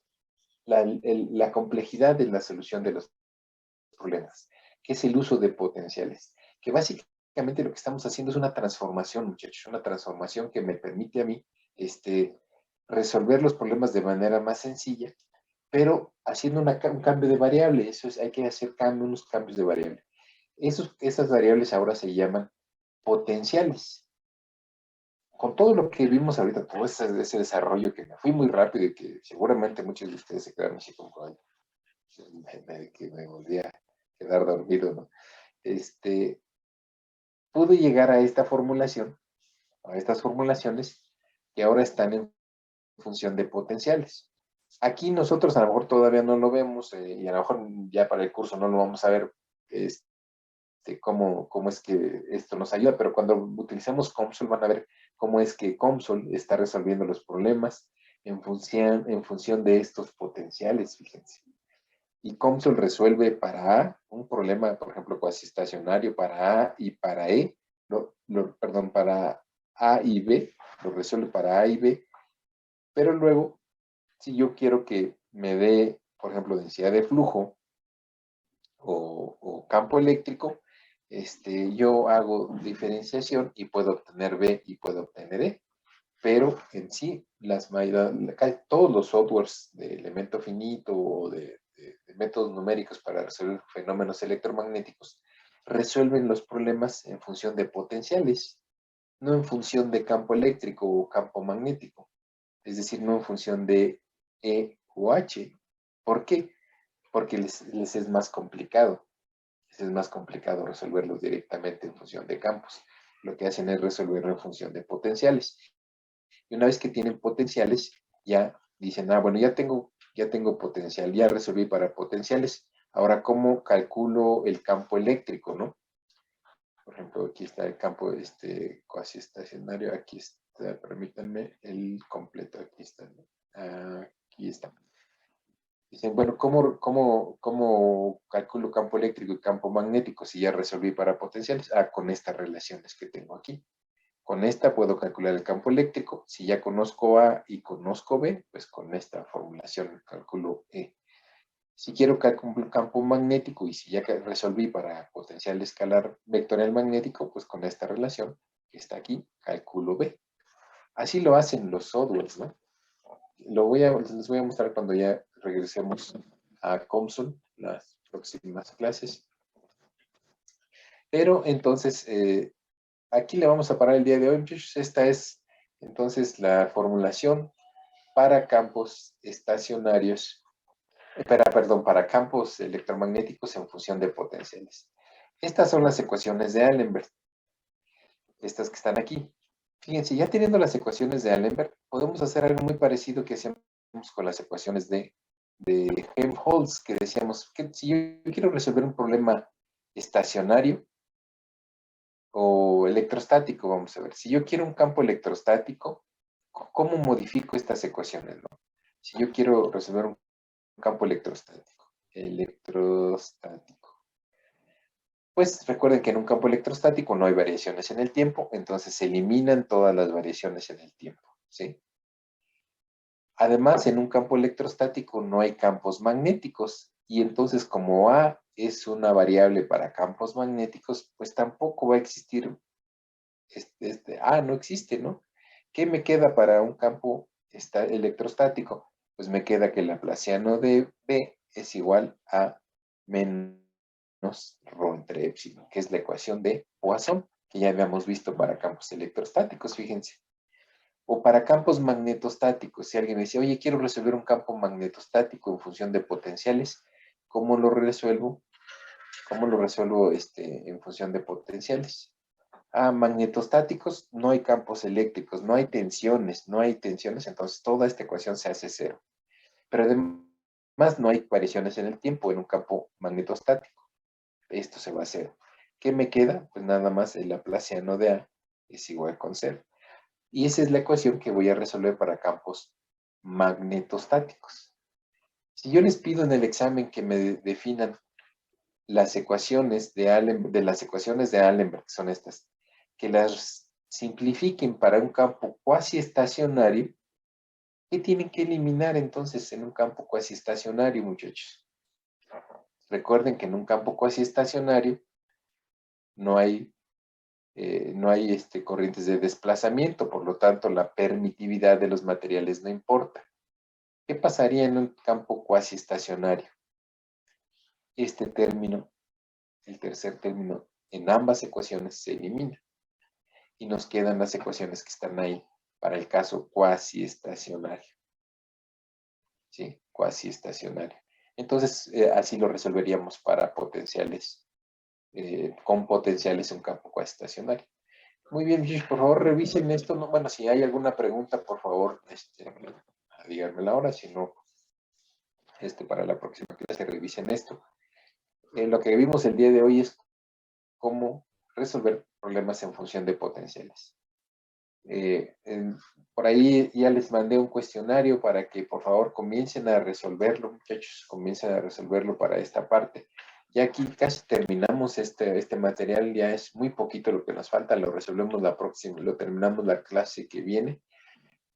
complejidad de la solución de los problemas, que es el uso de potenciales, que básicamente lo que estamos haciendo es una transformación, muchachos, una transformación que me permite a mí resolver los problemas de manera más sencilla, pero haciendo un cambio de variable. Eso es, hay que hacer unos cambios de variable. Esas variables ahora se llaman potenciales. Con todo lo que vimos ahorita, todo ese desarrollo que me fui muy rápido y que seguramente muchos de ustedes se quedaron así como, ay, que me volví a quedar dormido, ¿no? Pude llegar a esta formulación, a estas formulaciones que ahora están en función de potenciales. Aquí nosotros a lo mejor todavía no lo vemos y a lo mejor ya para el curso no lo vamos a ver cómo es que esto nos ayuda, pero cuando utilizamos COMSOL van a ver cómo es que COMSOL está resolviendo los problemas en función de estos potenciales, fíjense. Y COMSOL resuelve para A un problema, por ejemplo, cuasi estacionario para A y para E, perdón, para A y B, lo resuelve para A y B, pero luego, si yo quiero que me dé, por ejemplo, densidad de flujo o campo eléctrico, yo hago diferenciación y puedo obtener B y puedo obtener E, pero en sí, todos los softwares de elemento finito o de métodos numéricos para resolver fenómenos electromagnéticos resuelven los problemas en función de potenciales, no en función de campo eléctrico o campo magnético, es decir, no en función de E o H. ¿Por qué? Porque les es más complicado. Es más complicado resolverlos directamente en función de campos. Lo que hacen es resolverlo en función de potenciales. Y una vez que tienen potenciales, ya dicen, bueno, ya tengo potencial, ya resolví para potenciales. Ahora, ¿cómo calculo el campo eléctrico, no? Por ejemplo, aquí está el campo cuasi estacionario, aquí está, permítanme, el completo, aquí está. Aquí está. Dicen, bueno, ¿cómo calculo campo eléctrico y campo magnético si ya resolví para potenciales? Con estas relaciones que tengo aquí. Con esta puedo calcular el campo eléctrico. Si ya conozco A y conozco B, pues con esta formulación calculo E. Si quiero calcular campo magnético y si ya resolví para potencial escalar vectorial magnético, pues con esta relación que está aquí, calculo B. Así lo hacen los softwares, ¿no? Les voy a mostrar cuando ya regresemos a COMSOL, las próximas clases. Pero entonces, aquí le vamos a parar el día de hoy. Esta es entonces la formulación para campos estacionarios, para campos electromagnéticos en función de potenciales. Estas son las ecuaciones de Allenberg, estas que están aquí. Fíjense, ya teniendo las ecuaciones de Allenberg, podemos hacer algo muy parecido que hacíamos con las ecuaciones de Helmholtz, que decíamos que si yo quiero resolver un problema estacionario o electrostático, vamos a ver, si yo quiero un campo electrostático, ¿cómo modifico estas ecuaciones, no? Si yo quiero resolver un campo electrostático, pues recuerden que en un campo electrostático no hay variaciones en el tiempo, entonces se eliminan todas las variaciones en el tiempo, ¿sí? Además, en un campo electrostático no hay campos magnéticos y entonces como A es una variable para campos magnéticos, pues tampoco va a existir no existe, ¿no? ¿Qué me queda para un campo electrostático? Pues me queda que el laplaciano de B es igual a menos ρ entre épsilon, que es la ecuación de Poisson, que ya habíamos visto para campos electrostáticos, fíjense. O para campos magnetostáticos, si alguien me dice, oye, quiero resolver un campo magnetostático en función de potenciales, ¿cómo lo resuelvo? ¿Cómo lo resuelvo en función de potenciales? Magnetostáticos, no hay campos eléctricos, no hay tensiones, entonces toda esta ecuación se hace cero. Pero además no hay variaciones en el tiempo en un campo magnetostático. Esto se va a cero. ¿Qué me queda? Pues nada más el laplaciano de A es igual con cero. Y esa es la ecuación que voy a resolver para campos magnetostáticos. Si yo les pido en el examen que me definan las ecuaciones de las ecuaciones de Allenberg son estas, que las simplifiquen para un campo cuasi estacionario. ¿Qué tienen que eliminar entonces en un campo cuasi estacionario, muchachos? Recuerden que en un campo cuasi estacionario no hay, corrientes de desplazamiento, por lo tanto la permitividad de los materiales no importa. ¿Qué pasaría en un campo cuasi estacionario? Este término, el tercer término, en ambas ecuaciones se elimina y nos quedan las ecuaciones que están ahí para el caso cuasi estacionario. ¿Sí? Cuasi estacionario. Entonces, así lo resolveríamos para potenciales, con potenciales en un campo cuasi estacionario. Muy bien, por favor, revisen esto. No, bueno, si hay alguna pregunta, por favor, díganmela ahora. Si no, para la próxima clase revisen esto. Lo que vimos el día de hoy es cómo resolver problemas en función de potenciales. Por ahí ya les mandé un cuestionario para que por favor comiencen a resolverlo, muchachos, comiencen a resolverlo para esta parte. Ya aquí casi terminamos este material, ya es muy poquito lo que nos falta, lo resolvemos la próxima, lo terminamos la clase que viene,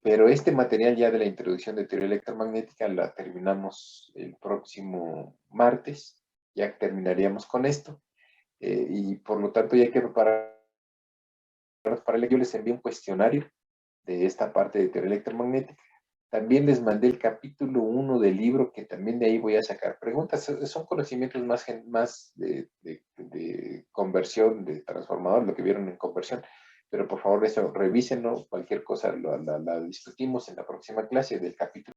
pero este material ya de la introducción de teoría electromagnética la terminamos el próximo martes, ya terminaríamos con esto, y por lo tanto ya quedó para yo les envié un cuestionario de esta parte de teoría electromagnética. También les mandé el capítulo 1 del libro, que también de ahí voy a sacar preguntas. Son conocimientos más de conversión, de transformador, lo que vieron en conversión. Pero por favor, eso revísenlo. Cualquier cosa la discutimos en la próxima clase del capítulo